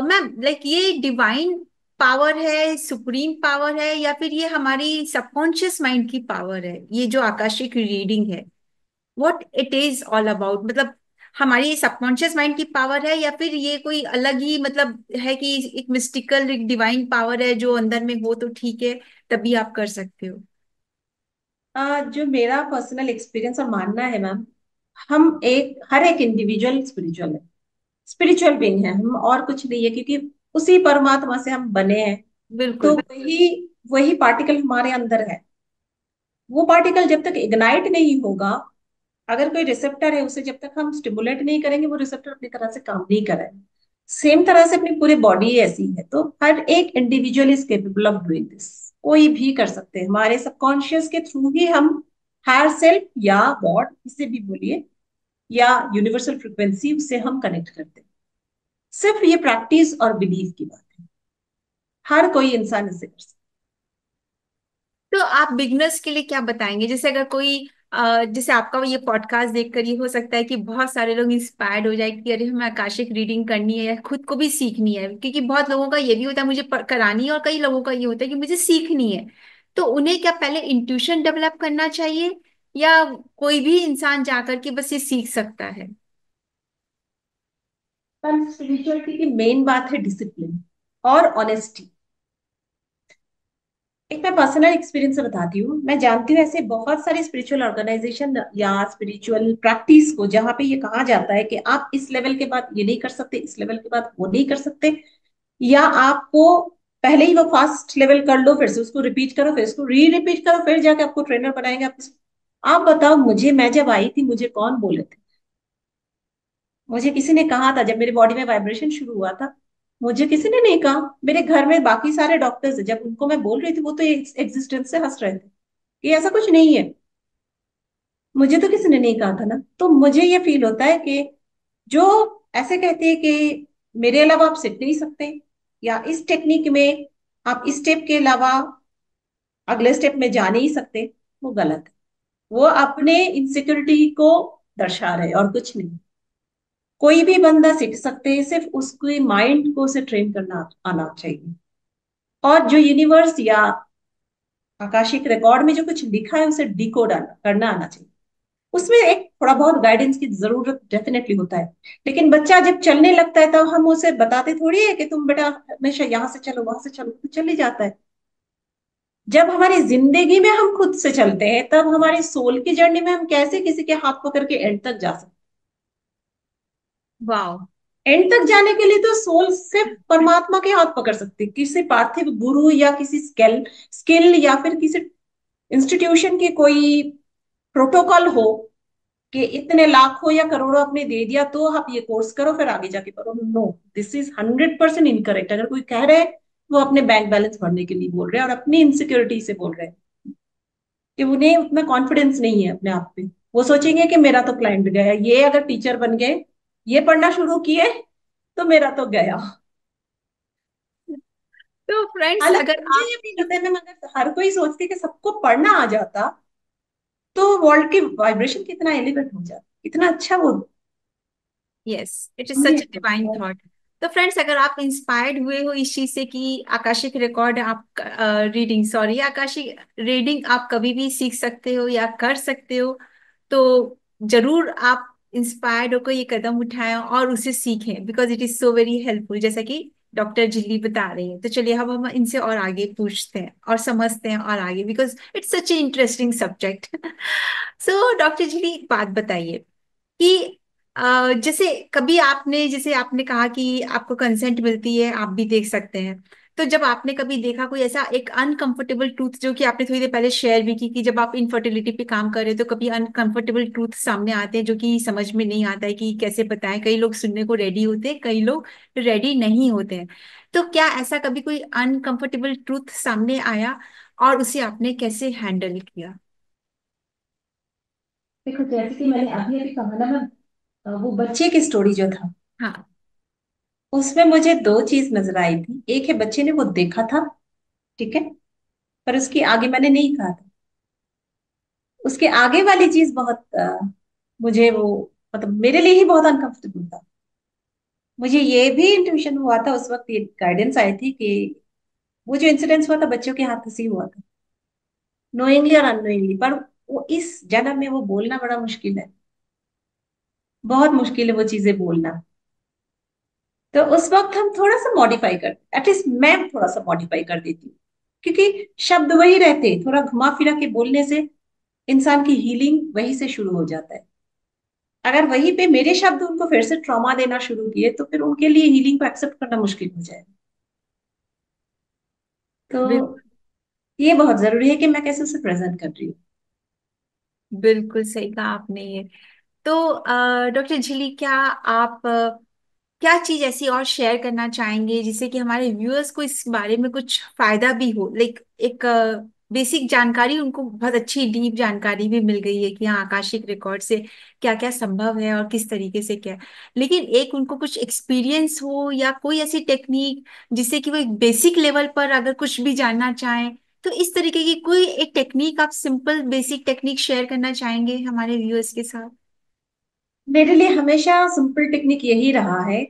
मैम लाइक ये डिवाइन पावर है, सुप्रीम पावर है, या फिर ये हमारी सबकॉन्शियस माइंड की पावर है, ये जो आकाशिक रीडिंग है? What it is all about, मतलब हमारी सबकॉन्शियस माइंड की पावर है या फिर ये कोई अलग ही मतलब है कि एक मिस्टिकल एक डिवाइन पावर है जो अंदर में हो तो ठीक है, तभी आप कर सकते हो? जो मेरा पर्सनल एक्सपीरियंस और मानना है मैम, हम एक हर एक इंडिविजुअल स्पिरिचुअल है, स्पिरिचुअल बीइंग है हम, और कुछ नहीं है, क्योंकि उसी परमात्मा से हम बने हैं। तो बिल्कुल। वही वही पार्टिकल हमारे अंदर है। वो पार्टिकल जब तक इग्नाइट नहीं होगा, अगर कोई रिसेप्टर है उसे जब तक हम स्टिमुलेट नहीं करेंगे वो रिसेप्टर अपनी तरह से काम नहीं करेगा। सेम तरह से अपनी पूरी बॉडी ऐसी है, तो हर एक individual is capable of doing this. कोई भी कर सकते हैं, हमारे सबकॉन्शियस के थ्रू ही हम हायर सेल्फ या गॉड किसे भी बोलिए या यूनिवर्सल फ्रिक्वेंसी, उससे हम कनेक्ट करते हैं। सिर्फ ये प्रैक्टिस और बिलीव की बात है, हर कोई इंसान इसे कर सकता तो आप बिगनर्स के लिए क्या बताएंगे, जैसे अगर कोई जैसे आपका ये पॉडकास्ट देखकर ये हो सकता है कि बहुत सारे लोग इंस्पायर्ड हो जाए कि अरे हमें आकाशिक रीडिंग करनी है या खुद को भी सीखनी है, क्योंकि बहुत लोगों का ये भी होता है मुझे करानी है, और कई लोगों का ये होता है कि मुझे सीखनी है। तो उन्हें क्या पहले इंट्यूशन डेवलप करना चाहिए, या कोई भी इंसान जाकर के बस ये सीख सकता है? पर स्पिरिचुअलिटी की मेन बात है डिसिप्लिन और ऑनेस्टी। एक मैं पर्सनल एक्सपीरियंस से बताती हूँ। मैं जानती हूँ ऐसे बहुत सारे स्पिरिचुअल ऑर्गेनाइजेशन या स्पिरिचुअल प्रैक्टिस को जहाँ पे ये कहा जाता है कि आप इस लेवल के बाद ये नहीं कर सकते, इस लेवल के बाद वो नहीं कर सकते, या आपको पहले ही वो फास्ट लेवल कर लो, फिर से उसको रिपीट करो, फिर उसको री रिपीट करो, फिर जाके आपको ट्रेनर बनाएंगे। आप बताओ मुझे, मैं जब आई थी मुझे कौन बोले थे? मुझे किसी ने कहा था जब मेरी बॉडी में वाइब्रेशन शुरू हुआ था? मुझे किसी ने नहीं कहा। मेरे घर में बाकी सारे डॉक्टर्स जब उनको मैं बोल रही थी वो तो एग्जिस्टेंस से हंस रहे थे कि ऐसा कुछ नहीं है। मुझे तो किसी ने नहीं कहा था ना। तो मुझे ये फील होता है कि जो ऐसे कहते हैं कि मेरे अलावा आप सीख नहीं सकते, या इस टेक्निक में आप इस स्टेप के अलावा अगले स्टेप में जा नहीं सकते, वो गलत है। वो अपने इनसिक्योरिटी को दर्शा रहे और कुछ नहीं। कोई भी बंदा सीख सकते हैं, सिर्फ उसके माइंड को उसे ट्रेन करना आना चाहिए। और जो यूनिवर्स या आकाशिक रिकॉर्ड में जो कुछ लिखा है उसे डिकोड करना आना चाहिए। उसमें एक थोड़ा बहुत गाइडेंस की जरूरत डेफिनेटली होता है। लेकिन बच्चा जब चलने लगता है तब हम उसे बताते थोड़ी है कि तुम बेटा हमेशा यहाँ से चलो वहां से चलो, तो चल ही जाता है। जब हमारी जिंदगी में हम खुद से चलते हैं तब हमारी सोल की जर्नी में हम कैसे किसी के हाथ पकड़ के एंड तक जा सकते वाह। हैं? एंड तक जाने के लिए तो सोल सिर्फ परमात्मा के हाथ पकड़ सकती है। किसी पार्थिव गुरु या किसी स्किल स्किल या फिर किसी इंस्टीट्यूशन की कोई प्रोटोकॉल हो कि इतने लाखों या करोड़ों आपने दे दिया तो आप ये कोर्स करो फिर आगे जाके करो। No, this is 100% incorrect. अगर कोई कह रहे हैं वो अपने बैंक बैलेंस भरने के लिए बोल रहे हैं और अपनी इनसिक्योरिटी से बोल रहे हैं कि उन्हें उतना कॉन्फिडेंस नहीं है अपने आप पे। वो सोचेंगे कि मेरा तो क्लाइंट गया, ये अगर टीचर बन गए, ये पढ़ना शुरू किए, तो मेरा तो गया। तो फ्रेंड्स हालांकि अगर मुझे आप, ये फील होता है मैं अगर हर कोई सोचते कि सबको पढ़ना आ जाता तो वर्ल्ड की वाइब्रेशन कितना एलिवेट हो जाता, कितना अच्छा वो। यस, इट इज मुझे सच अ डिवाइन थॉट। तो फ्रेंड्स अगर आप इंस्पायर्ड हुए हो इस चीज से कि आकाशिक रिकॉर्ड आप रीडिंग, सॉरी, आकाशिक रीडिंग आप कभी भी सीख सकते हो या कर सकते हो, तो जरूर आप इंस्पायर्ड होकर ये कदम उठाएं और उसे सीखें, because it is so very helpful, जैसा कि डॉक्टर जिल्ली बता रही है। तो चलिए अब हम इनसे और आगे पूछते हैं और समझते हैं और आगे, because it's such a interesting subject. So doctor Jhilli एक बात बताइए कि जैसे कभी आपने, जैसे आपने कहा कि आपको कंसेंट मिलती है, आप भी देख सकते हैं, तो जब आपने कभी देखा कोई ऐसा एक अनकंफर्टेबल ट्रूथ, जो कि आपने थोड़ी देर पहले शेयर भी की कि जब आप इनफर्टिलिटी पे काम कर रहे हो तो कभी अनकंफर्टेबल ट्रूथ सामने आते हैं जो कि समझ में नहीं आता है कि कैसे बताएं, कई लोग सुनने को रेडी होते हैं, कई लोग रेडी नहीं होते हैं। तो क्या ऐसा कभी कोई अनकंफर्टेबल ट्रूथ सामने आया और उसे आपने कैसे हैंडल किया? देखो जैसे कि मैंने अभी अभी कहा ना, मैं वो बच्चे की स्टोरी जो था हाँ। उसमें मुझे दो चीज नजर आई थी। एक है बच्चे ने वो देखा था, ठीक है, पर उसकी आगे मैंने नहीं कहा था। उसके आगे वाली चीज बहुत मुझे वो मतलब मेरे लिए ही बहुत अनकंफर्टेबल था। मुझे ये भी इंट्यूशन हुआ था उस वक्त, ये गाइडेंस आई थी कि वो जो इंसिडेंस हुआ था बच्चों के हाथ से ही हुआ था, नोइंगली और अननोइंगली। पर वो इस जन्म में वो बोलना बड़ा मुश्किल है, बहुत मुश्किल है वो चीजें बोलना। तो उस वक्त हम थोड़ा सा मॉडिफाई कर, एटलीस्ट मैं थोड़ा सा मॉडिफाई कर देती हूँ, क्योंकि शब्द वही रहते हैं, थोड़ा घुमा फिरा के बोलने से इंसान की हीलिंग वहीं से शुरू हो जाता है। अगर वहीं पे मेरे शब्द उनको फिर से ट्रॉमा देना शुरू किए तो फिर उनके लिए हीलिंग को एक्सेप्ट करना मुश्किल हो जाएगा। तो ये बहुत जरूरी है कि मैं कैसे उसे प्रेजेंट कर रही हूँ। बिल्कुल सही कहा आपने ये। तो डॉक्टर झिली, क्या आप क्या चीज ऐसी और शेयर करना चाहेंगे जिससे कि हमारे व्यूअर्स को इस बारे में कुछ फायदा भी हो, लाइक एक बेसिक जानकारी, उनको बहुत अच्छी डीप जानकारी भी मिल गई है कि हाँ आकाशिक रिकॉर्ड से क्या क्या संभव है और किस तरीके से क्या है, लेकिन एक उनको कुछ एक्सपीरियंस हो या कोई ऐसी टेक्निक जिससे कि वो एक बेसिक लेवल पर अगर कुछ भी जानना चाहें तो इस तरीके की कोई एक टेक्निक, आप सिंपल बेसिक टेक्निक शेयर करना चाहेंगे हमारे व्यूअर्स के साथ? मेरे लिए हमेशा सिंपल टेक्निक यही रहा है।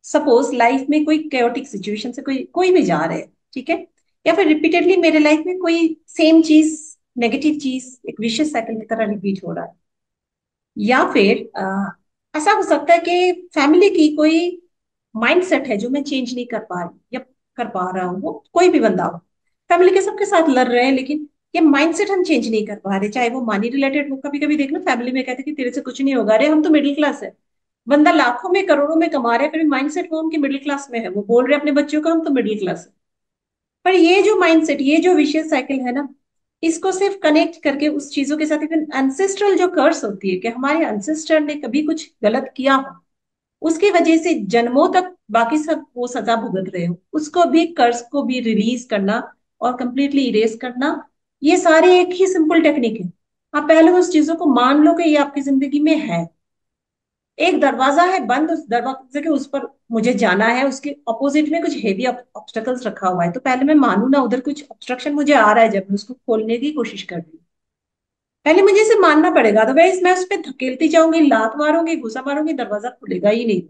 सपोज लाइफ में कोई chaotic सिचुएशन से कोई कोई भी जा रहे हैं, ठीक है, या फिर रिपीटेडली मेरे लाइफ में कोई सेम चीज, नेगेटिव चीज एक विशियस साइकिल की तरह रिपीट हो रहा है, या फिर ऐसा हो सकता है कि फैमिली की कोई माइंडसेट है जो मैं चेंज नहीं कर पा रही या कर पा रहा हूँ, वो कोई भी बंदा हो, फैमिली के सबके साथ लड़ रहे हैं, लेकिन ये माइंडसेट हम चेंज नहीं कर पा रहे, चाहे वो मनी रिलेटेड हो। कभी कभी देखना फैमिली में कहते हैं कि तेरे से कुछ नहीं होगा, अरे हम तो मिडिल क्लास है, बंदा लाखों में करोड़ों में कमा रहे हैं, फिर माइंडसेट वो उनकी मिडिल क्लास में है, वो बोल रहे हैं अपने बच्चों का हम तो मिडिल क्लास है। पर ये जो माइंडसेट, ये जो विशेष साइकिल है ना, इसको सिर्फ कनेक्ट करके उस चीजों के साथ, इवन एंसेस्ट्रल जो कर्स होती है कि हमारे एंसेस्टर ने कभी कुछ गलत किया हो, उसकी वजह से जन्मों तक बाकी सब वो सजा भुगत रहे हो, उसको भी, कर्ज को भी रिलीज करना और कंप्लीटली इरेज करना, ये सारे एक ही सिंपल टेक्निक है। आप पहले उस चीजों को मान लो कि ये आपकी जिंदगी में है। एक दरवाजा है बंद, उस दरवाजे के उस पर मुझे जाना है, उसके ऑपोजिट में कुछ हेवी ऑब्स्टेकल्स रखा हुआ है, तो पहले मैं मानू ना उधर कुछ ऑब्स्ट्रक्शन मुझे आ रहा है, जब मैं उसको खोलने की कोशिश कर रही हूँ, पहले मुझे इसे मानना पड़ेगा, अदरवाइज मैं उस पर धकेलती जाऊंगी, लात मारूंगी, घुसा मारूंगी, दरवाजा खुलेगा ही नहीं,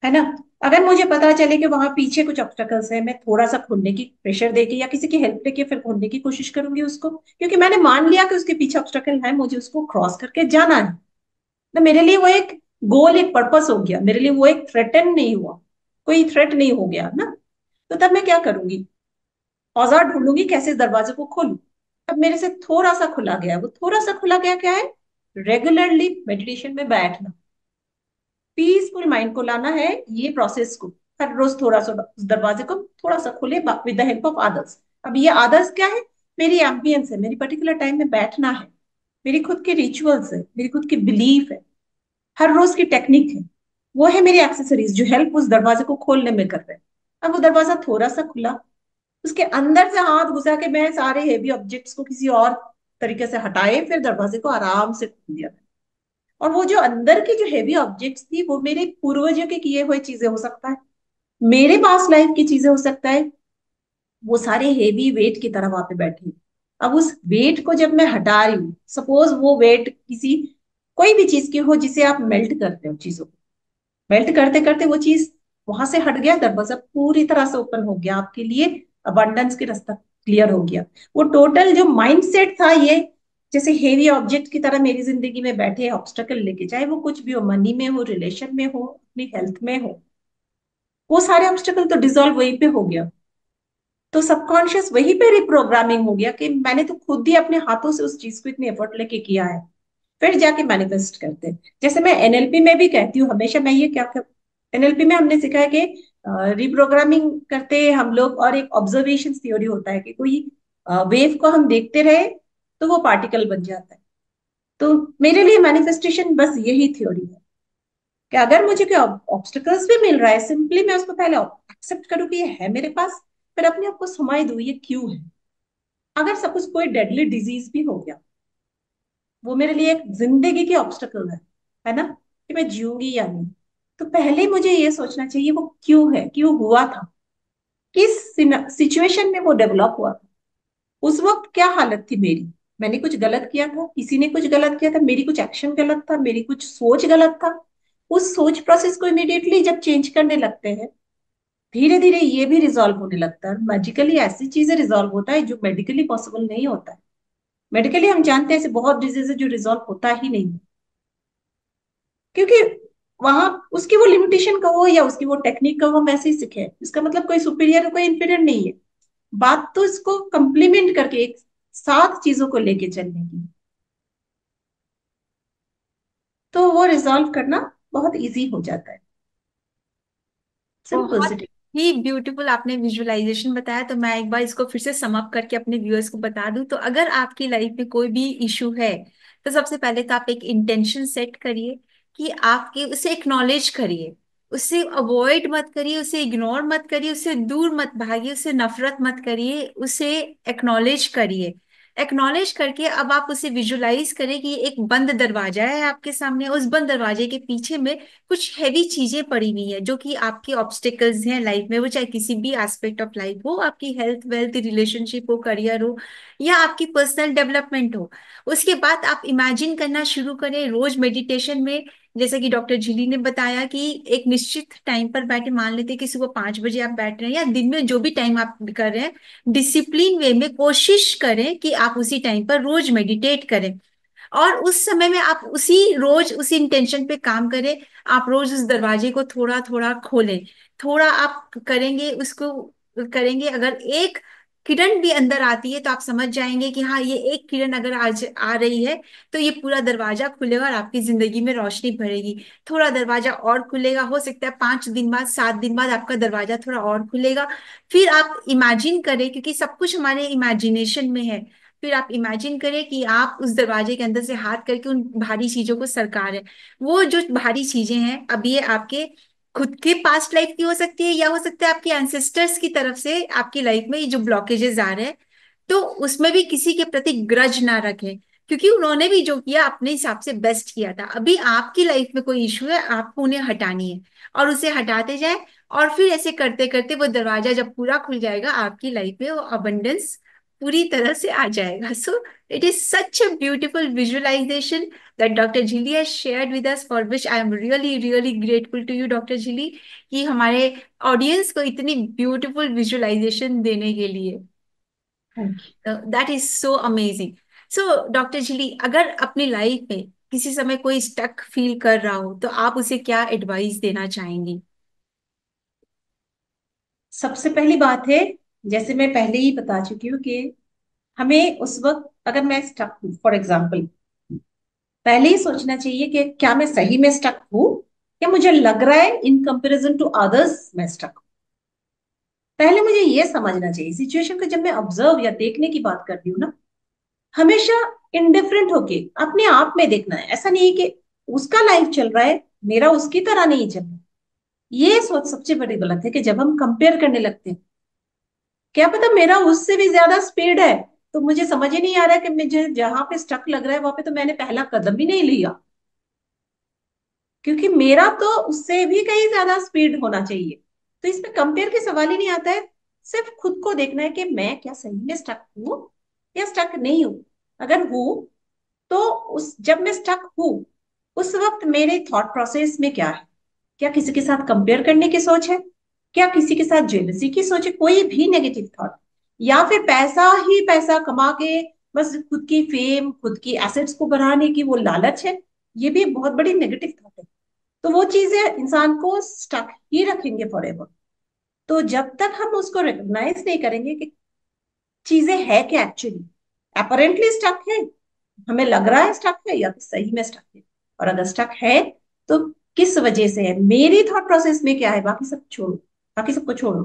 है ना। अगर मुझे पता चले कि वहां पीछे कुछ ऑब्स्टकल्स है, मैं थोड़ा सा खोलने की प्रेशर देके या किसी की हेल्प लेके फिर खोलने की कोशिश करूंगी उसको, क्योंकि मैंने मान लिया कि उसके पीछे ऑब्स्टकल है, मुझे उसको क्रॉस करके जाना है। तो मेरे लिए वो एक गोल, एक पर्पस हो गया, मेरे लिए वो एक थ्रेटन नहीं हुआ, कोई थ्रेट नहीं हो गया ना। तो तब मैं क्या करूंगी, औजार ढूंढूंगी कैसे इस दरवाजे को खोलूं। अब मेरे से थोड़ा सा खुला गया, वो थोड़ा सा खुला गया क्या है, रेगुलरली मेडिटेशन में बैठना, पीसफुल माइंड को लाना है, ये प्रोसेस को हर रोज थोड़ा सा उस दरवाजे को थोड़ा सा खुले with the help of others. अब ये अदर्स क्या है, मेरी एम्बियंस है, मेरी पर्टिकुलर टाइम में बैठना है, मेरी खुद की रिचुअल्स है, मेरी खुद की बिलीफ है, हर रोज की टेक्निक है, वो है मेरी एक्सेसरीज जो हेल्प उस दरवाजे को खोलने में कर रहे हैं। अब वो दरवाजा थोड़ा सा खुला, उसके अंदर से हाथ घुसा के मैं सारे हेवी ऑब्जेक्ट्स को किसी और तरीके से हटाए, फिर दरवाजे को आराम से खोल दिया। और वो जो अंदर की जो हेवी ऑब्जेक्ट्स थी, वो मेरे पूर्वजों के किए हुए चीजें हो सकता है, मेरे पास लाइफ की चीजें हो सकता है, वो सारे हेवी वेट की तरह वहां पे बैठे हैं। अब उस वेट को जब मैं हटा रही हूँ, सपोज वो वेट किसी कोई भी चीज की हो जिसे आप मेल्ट करते हो, चीजों को मेल्ट करते करते वो चीज वहां से हट गया, दरवाजा पूरी तरह से ओपन हो गया आपके लिए, अबंडेंस की रास्ता क्लियर हो गया। वो टोटल जो माइंडसेट था, ये जैसे हेवी ऑब्जेक्ट की तरह मेरी जिंदगी में बैठे ऑब्स्टकल लेके, चाहे वो कुछ भी हो, मनी में हो, रिलेशन में हो, अपनी हेल्थ में हो, वो सारे ऑब्स्टकल तो डिसॉल्व वहीं पे हो गया। तो सबकॉन्शियस वहीं पे रिप्रोग्रामिंग हो गया कि मैंने तो खुद ही अपने हाथों से उस चीज को इतने एफर्ट लेके किया है, फिर जाके मैनिफेस्ट करते हैं। जैसे मैं एनएलपी में भी कहती हूँ हमेशा, मैं ये क्या एनएलपी में हमने सीखा है कि रिप्रोग्रामिंग करते हैं हम लोग, और एक ऑब्जर्वेशन थ्योरी होता है कि कोई वेव को हम देखते रहे तो वो पार्टिकल बन जाता है। तो मेरे लिए मैनिफेस्टेशन बस यही थ्योरी है कि अगर मुझे कोई ऑब्स्टिकल्स भी मिल रहा है, सिंपली मैं उसको पहले एक्सेप्ट करूँ कि ये है मेरे पास, फिर अपने आप को समझ दूं ये क्यों है। अगर सपोज कोई डेडली डिजीज भी हो गया, वो मेरे लिए एक जिंदगी की ऑब्स्टिकल है ना, कि मैं जीऊंगी या नहीं, तो पहले मुझे ये सोचना चाहिए वो क्यों है, क्यों हुआ था, किस सिचुएशन में वो डेवलप हुआ था, उस वक्त क्या हालत थी मेरी, मैंने कुछ गलत किया था, किसी ने कुछ गलत किया था, मेरी कुछ एक्शन गलत था, मेरी कुछ सोच गलत था। उस सोच प्रोसेस को इमीडिएटली जब चेंज करने लगते हैं, धीरे धीरे ये भी रिजॉल्व होने लगता है। मैजिकली ऐसी चीजें रिजॉल्व होता है जो मेडिकली पॉसिबल नहीं होता है। मेडिकली हम जानते हैं ऐसे बहुत डिजीज है जो रिजॉल्व होता ही नहीं है, क्योंकि वहां उसकी वो लिमिटेशन कहो या उसकी वो टेक्निक कहो, हम ऐसे ही सीखे हैं। इसका मतलब कोई सुपीरियर कोई इंफीरियर नहीं है, बात तो इसको कंप्लीमेंट करके एक साथ चीजों को लेके चलने की, तो वो रिजॉल्व करना बहुत इजी हो जाता है। सिंपल बहुत सी। ही ब्यूटीफुल आपने विजुअलाइजेशन बताया। तो मैं एक बार इसको फिर से सम अप करके अपने व्यूअर्स को बता दूं, तो अगर आपकी लाइफ में कोई भी इशू है, तो सबसे पहले तो आप एक इंटेंशन सेट करिए कि आपके उसे एक्नॉलेज करिए, उसे अवॉइड मत करिए, उसे इग्नोर मत करिए, उससे दूर मत भागिए, उसे नफरत मत करिए, उसे एक्नॉलेज करिए। एक्नॉलेज करके अब आप उसे विजुलाइज करें कि ये एक बंद दरवाजा है आपके सामने, उस बंद दरवाजे के पीछे में कुछ हैवी चीजें पड़ी हुई है जो कि आपके ऑब्स्टिकल्स हैं लाइफ में, वो चाहे किसी भी एस्पेक्ट ऑफ लाइफ हो, आपकी हेल्थ वेल्थ रिलेशनशिप हो, करियर हो, या आपकी पर्सनल डेवलपमेंट हो। उसके बाद आप इमेजिन करना शुरू करें रोज मेडिटेशन में, जैसे कि डॉक्टर झिली ने बताया कि एक निश्चित टाइम पर बैठे, मान लेते हैं कि सुबह 5 बजे आप बैठ रहे हैं या दिन में जो भी टाइम आप कर रहे हैं, डिसिप्लिन वे में कोशिश करें कि आप उसी टाइम पर रोज मेडिटेट करें। और उस समय में आप उसी रोज उसी इंटेंशन पे काम करें। आप रोज उस दरवाजे को थोड़ा थोड़ा खोलें, थोड़ा आप करेंगे उसको, करेंगे अगर एक किरण भी अंदर आती है तो आप समझ जाएंगे कि हाँ, ये एक किरण अगर आज आ रही है तो ये पूरा दरवाजा खुलेगा और आपकी जिंदगी में रोशनी भरेगी। थोड़ा दरवाजा और खुलेगा, हो सकता है 5 दिन बाद 7 दिन बाद आपका दरवाजा थोड़ा और खुलेगा। फिर आप इमेजिन करें, क्योंकि सब कुछ हमारे इमेजिनेशन में है, फिर आप इमेजिन करें कि आप उस दरवाजे के अंदर से हाथ करके उन भारी चीजों को सरका रहे हैं। वो जो भारी चीजें हैं, अब ये आपके खुद के पास्ट लाइफ की हो सकती है या हो सकता है आपके एंसेस्टर्स की तरफ से आपकी लाइफ में ये जो ब्लॉकेजेस आ रहे हैं, तो उसमें भी किसी के प्रति ग्रज ना रखें, क्योंकि उन्होंने भी जो किया अपने हिसाब से बेस्ट किया था। अभी आपकी लाइफ में कोई इशू है, आपको उन्हें हटानी है और उसे हटाते जाए, और फिर ऐसे करते करते वो दरवाजा जब पूरा खुल जाएगा आपकी लाइफ में, वो अबंडेंस पूरी तरह से आ जाएगा। So it is such a beautiful visualization that Dr. Jili has shared with us, for which I am really, really grateful to you, Dr. Jili, कि हमारे ऑडियंस को इतनी ब्यूटीफुल विजुअलाइजेशन देने के लिए। Thank that is so amazing. So doctor Jhili, अगर अपनी life में किसी समय कोई स्टक फील कर रहा हो तो आप उसे क्या एडवाइस देना चाहेंगी? सबसे पहली बात है, जैसे मैं पहले ही बता चुकी हूँ कि हमें उस वक्त, अगर मैं स्टक हूँ फॉर एग्जाम्पल, पहले ही सोचना चाहिए कि क्या मैं सही में स्टक हूँ, या मुझे लग रहा है इन कंपैरिजन टू अदर्स मैं स्टक हूँ। पहले मुझे ये समझना चाहिए सिचुएशन को, जब मैं ऑब्जर्व या देखने की बात कर रही हूँ ना, हमेशा इंडिफरेंट होके अपने आप में देखना है। ऐसा नहीं है कि उसका लाइफ चल रहा है, मेरा उसकी तरह नहीं चल रहा। ये सोच सबसे बड़ी गलत है कि जब हम कंपेयर करने लगते हैं, क्या पता मेरा उससे भी ज्यादा स्पीड है, तो मुझे समझ ही नहीं आ रहा है कि मुझे जहां पे स्टक लग रहा है वहां पे तो मैंने पहला कदम ही नहीं लिया, क्योंकि मेरा तो उससे भी कहीं ज्यादा स्पीड होना चाहिए। तो इसमें कंपेयर के सवाल ही नहीं आता है। सिर्फ खुद को देखना है कि मैं क्या सही में स्टक हूँ या स्टक नहीं हूँ। अगर हूँ, तो उस जब मैं स्टक हूँ उस वक्त मेरे थॉट प्रोसेस में क्या है? क्या किसी के साथ कंपेयर करने की सोच है? क्या किसी के साथ जेलसी की सोच है? कोई भी नेगेटिव थॉट, या फिर पैसा ही पैसा कमा के बस खुद की फेम, खुद की एसेट्स को बढ़ाने की वो लालच है? ये भी बहुत बड़ी नेगेटिव थॉट है। तो वो चीजें इंसान को स्टक ही रखेंगे फॉर एवर। तो जब तक हम उसको रिकॉग्नाइज नहीं करेंगे कि चीजें है क्या एक्चुअली, अपरेंटली स्टक है, हमें लग रहा है स्टक है, या फिर सही में स्टक है, और अगर स्टक है तो किस वजह से है, मेरी थॉट प्रोसेस में क्या है, बाकी सब छोड़ो, बाकी सबको छोड़ो,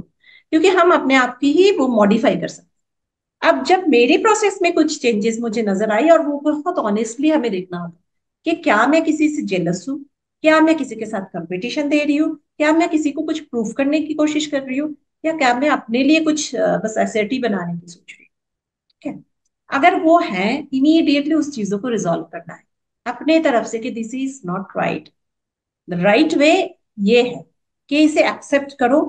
क्योंकि हम अपने आप की ही वो मॉडिफाई कर सकते हैं। अब जब मेरी प्रोसेस में कुछ चेंजेस मुझे नजर आई, और वो बहुत ऑनेस्टली हमें देखना होगा कि क्या मैं किसी से जेलस हूँ, क्या मैं किसी के साथ कंपटीशन दे रही हूँ, क्या मैं किसी को कुछ प्रूव करने की कोशिश कर रही हूँ, या क्या मैं अपने लिए कुछ बस एसेट बनाने की सोच रही हूँ। ठीक है? अगर वो है, इमीडिएटली उस चीजों को रिजॉल्व करना है अपने तरफ से कि this is not right. The right way ये है कि इसे एक्सेप्ट करो।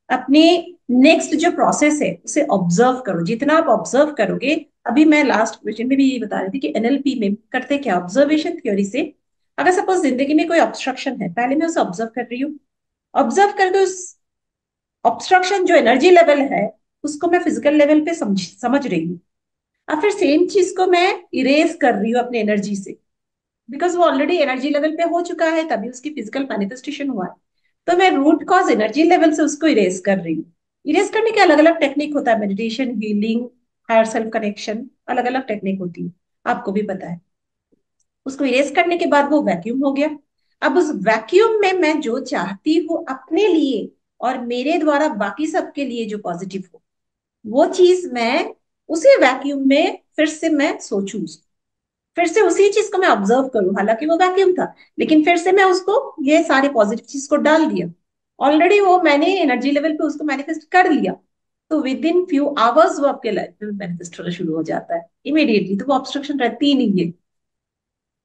अपने नेक्स्ट जो प्रोसेस है उसे ऑब्जर्व करो। जितना आप ऑब्जर्व करोगे, अभी मैं लास्ट क्वेश्चन में भी ये बता रही थी कि एनएलपी में करते क्या, ऑब्जर्वेशन थ्योरी से, अगर सपोज जिंदगी में कोई ऑब्स्ट्रक्शन है, पहले मैं उसे ऑब्जर्व कर रही हूँ, ऑब्जर्व करके उस ऑब्स्ट्रक्शन जो एनर्जी लेवल है उसको मैं फिजिकल लेवल पे समझ रही हूँ। अब फिर सेम चीज को मैं इरेज कर रही हूँ अपने एनर्जी से, बिकॉज वो ऑलरेडी एनर्जी लेवल पे हो चुका है, तभी उसकी फिजिकल मैनिफेस्टेशन हुआ है। तो मैं रूट कॉज एनर्जी लेवल से उसको इरेज कर रही हूँ। इरेज करने के अलग अलग टेक्निक होता है, meditation, healing, higher self connection, अलग अलग टेक्निक होती है, आपको भी पता है। उसको इरेज करने के बाद वो वैक्यूम हो गया। अब उस वैक्यूम में मैं जो चाहती हूँ अपने लिए और मेरे द्वारा बाकी सबके लिए जो पॉजिटिव हो, वो चीज मैं उसी वैक्यूम में फिर से मैं सोचूं, फिर से उसी चीज को मैं ऑब्जर्व करूं। हालांकि वो वैक्यूम था, लेकिन फिर से मैं उसको ये सारे पॉजिटिव चीज को डाल दिया। ऑलरेडी वो मैंने एनर्जी लेवल पे उसको मैनिफेस्ट कर लिया। तो विद इन फ्यू आवर्स वो आपके लाइफ में मैनिफेस्ट होना शुरू हो जाता है इमीडिएटली, तो वो ऑब्स्ट्रक्शन रहती ही नहीं है।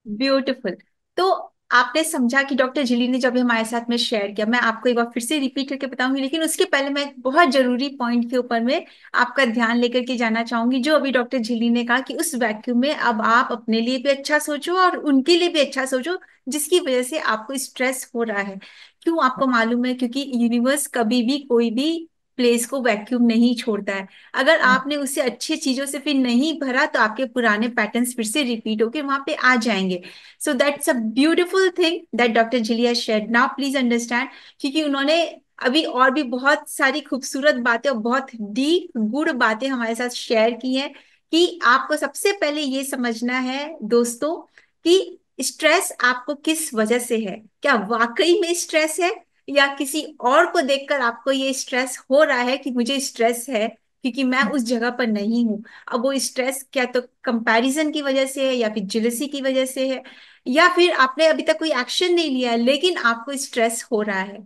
ब्यूटीफुल। तो आपने समझा कि डॉक्टर झिल्ली ने जब हमारे साथ में शेयर किया, मैं आपको एक बार फिर से रिपीट करके बताऊंगी, लेकिन उसके पहले मैं एक बहुत जरूरी पॉइंट के ऊपर में आपका ध्यान लेकर के जाना चाहूंगी, जो अभी डॉक्टर झिल्ली ने कहा कि उस वैक्यूम में अब आप अपने लिए भी अच्छा सोचो और उनके लिए भी अच्छा सोचो, जिसकी वजह से आपको स्ट्रेस हो रहा है। क्यों? आपको मालूम है, क्योंकि यूनिवर्स कभी भी कोई भी प्लेस को वैक्यूम नहीं छोड़ता है। अगर आपने उसे अच्छी चीजों से फिर नहीं भरा तो आपके पुराने पैटर्न्स फिर से रिपीट होकर वहां पे आ जाएंगे। So that's a beautiful thing that doctor जिलिया शेयर। नाउ प्लीज अंडरस्टैंड, क्योंकि उन्होंने अभी और भी बहुत सारी खूबसूरत बातें और बहुत डीप गुड बातें हमारे साथ शेयर की हैं, कि आपको सबसे पहले ये समझना है दोस्तों कि स्ट्रेस आपको किस वजह से है। क्या वाकई में स्ट्रेस है, या किसी और को देखकर आपको ये स्ट्रेस हो रहा है कि मुझे स्ट्रेस है क्योंकि मैं उस जगह पर नहीं हूं। अब वो स्ट्रेस क्या तो कंपैरिजन की वजह से है, या फिर जेलसी की वजह से है, या फिर आपने अभी तक कोई एक्शन नहीं लिया है लेकिन आपको स्ट्रेस हो रहा है।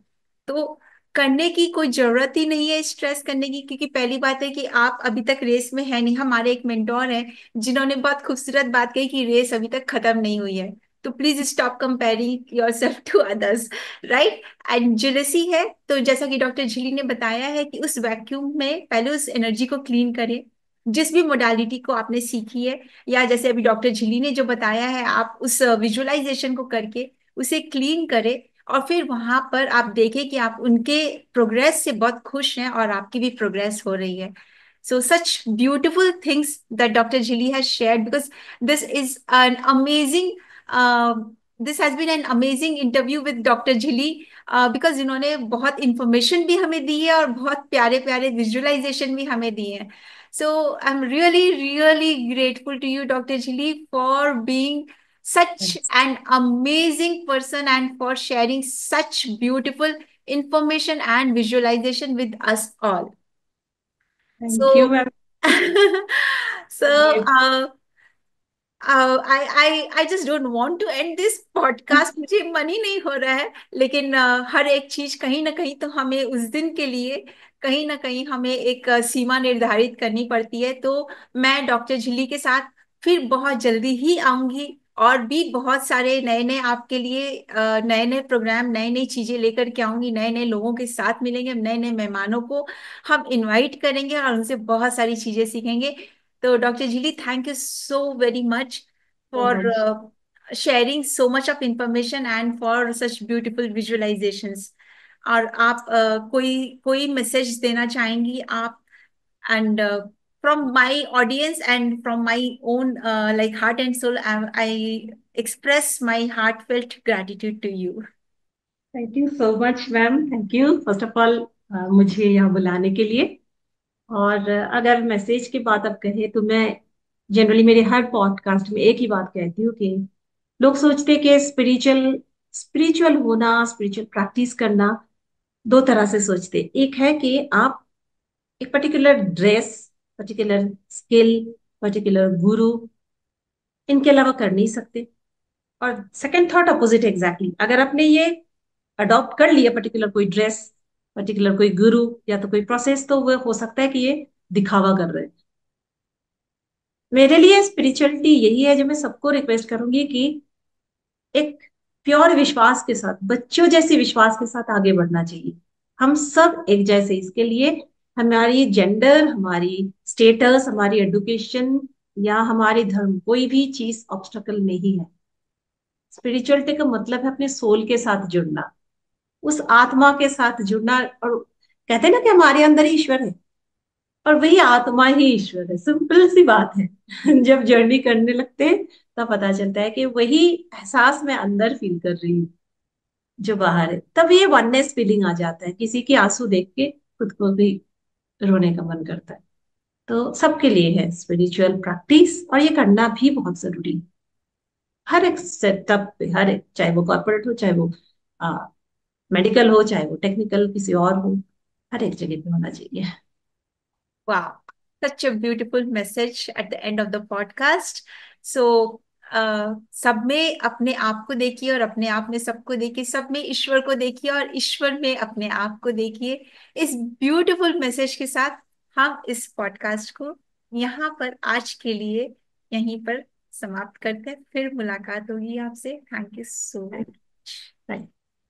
तो करने की कोई जरूरत ही नहीं है स्ट्रेस करने की, क्योंकि पहली बात है कि आप अभी तक रेस में है नहीं। हमारे एक मेंटोर हैं जिन्होंने बहुत खूबसूरत बात कही कि रेस अभी तक खत्म नहीं हुई है। तो please stop comparing yourself to others, right? And jealousy है तो जैसा कि डॉक्टर झिली ने बताया है कि उस वैक्यूम में पहले उस एनर्जी को क्लीन करें, जिस भी मोडालिटी को आपने सीखी है, या जैसे अभी डॉक्टर झिली ने जो बताया है, आप उस विजुअलाइजेशन को करके उसे क्लीन करें। और फिर वहां पर आप देखें कि आप उनके प्रोग्रेस से बहुत खुश हैं और आपकी भी प्रोग्रेस हो रही है। So such beautiful things that Dr. Jili has shared, because this is an amazing, uh, this has been an amazing interview with Dr. Jili, because इन्होंने बहुत इंफॉर्मेशन भी हमें दी है और बहुत प्यारे प्यारे विजुअलाइजेशन भी हमें दिए हैं। So I'm really, really grateful to you, Dr. Jili, for being such an amazing person and for sharing such beautiful information and visualization with us all. Thank you So, ma'am. so I just don't want to end this podcast. मुझे मन ही नहीं हो रहा है, लेकिन हर एक चीज कहीं ना कहीं तो हमें उस दिन के लिए कहीं ना कहीं हमें एक सीमा निर्धारित करनी पड़ती है। तो मैं डॉक्टर झिल्ली के साथ फिर बहुत जल्दी ही आऊंगी, और भी बहुत सारे नए नए आपके लिए नए नए प्रोग्राम, नई नई चीजें लेकर के आऊंगी। नए नए लोगों के साथ मिलेंगे, नए नए मेहमानों को हम इनवाइट करेंगे और उनसे बहुत सारी चीजें सीखेंगे। तो doctor Jhili, thank you so very much so for much. sharing so much of information and for such beautiful visualizations. और आप कोई कोई मैसेज देना चाहेंगी आप? And from my audience and from my own like heart and soul, I express my heartfelt gratitude to you. Thank you so much ma'am, thank you first of all मुझे यहाँ बुलाने के लिए। और अगर मैसेज की बात आप कहें तो मैं जनरली मेरे हर पॉडकास्ट में एक ही बात कहती हूँ कि लोग सोचते हैं कि स्पिरिचुअल स्पिरिचुअल होना, स्पिरिचुअल प्रैक्टिस करना दो तरह से सोचते हैं। एक है कि आप एक particular dress, particular skill, particular गुरु, इनके अलावा कर नहीं सकते। और सेकंड थॉट अपोजिट एग्जैक्टली, अगर आपने ये अडॉप्ट कर लिया पर्टिकुलर कोई ड्रेस, पर्टिकुलर कोई गुरु या तो कोई प्रोसेस, तो वो हो सकता है कि ये दिखावा कर रहे हैं। मेरे लिए स्पिरिचुअलिटी यही है जो मैं सबको रिक्वेस्ट करूंगी कि एक प्योर विश्वास के साथ, बच्चों जैसे विश्वास के साथ आगे बढ़ना चाहिए। हम सब एक जैसे, इसके लिए हमारी जेंडर, हमारी स्टेटस, हमारी एडुकेशन या हमारी धर्म, कोई भी चीज ऑब्स्टकल नहीं है। स्पिरिचुअलिटी का मतलब है अपने सोल के साथ जुड़ना, उस आत्मा के साथ जुड़ना। और कहते हैं ना कि हमारे अंदर ही ईश्वर है, और वही आत्मा ही ईश्वर है। सिंपल सी बात है। जब जर्नी करने लगते हैं तब पता चलता है कि वही एहसास मैं अंदर फील कर रही हूँ जो बाहर है। तब ये वननेस फीलिंग आ जाता है, किसी के आंसू देख के खुद को भी रोने का मन करता है। तो सबके लिए है स्पिरिचुअल प्रैक्टिस, और ये करना भी बहुत जरूरी है हर एक सेटअप पे, हर एक, चाहे वो कॉर्पोरेट हो, चाहे वो मेडिकल हो, चाहे वो टेक्निकल किसी और हो, हर एक जगह पे होना चाहिए। Wow, such a beautiful message at the end of the podcast. So, सब में अपने आप को देखिए और अपने आप में सबको देखिए, सब में ईश्वर को देखिए और ईश्वर में अपने आप को देखिए। इस ब्यूटीफुल मैसेज के साथ हम इस पॉडकास्ट को यहाँ पर आज के लिए यहीं पर समाप्त करते हैं। फिर मुलाकात होगी आपसे। Thank you so thank much. You.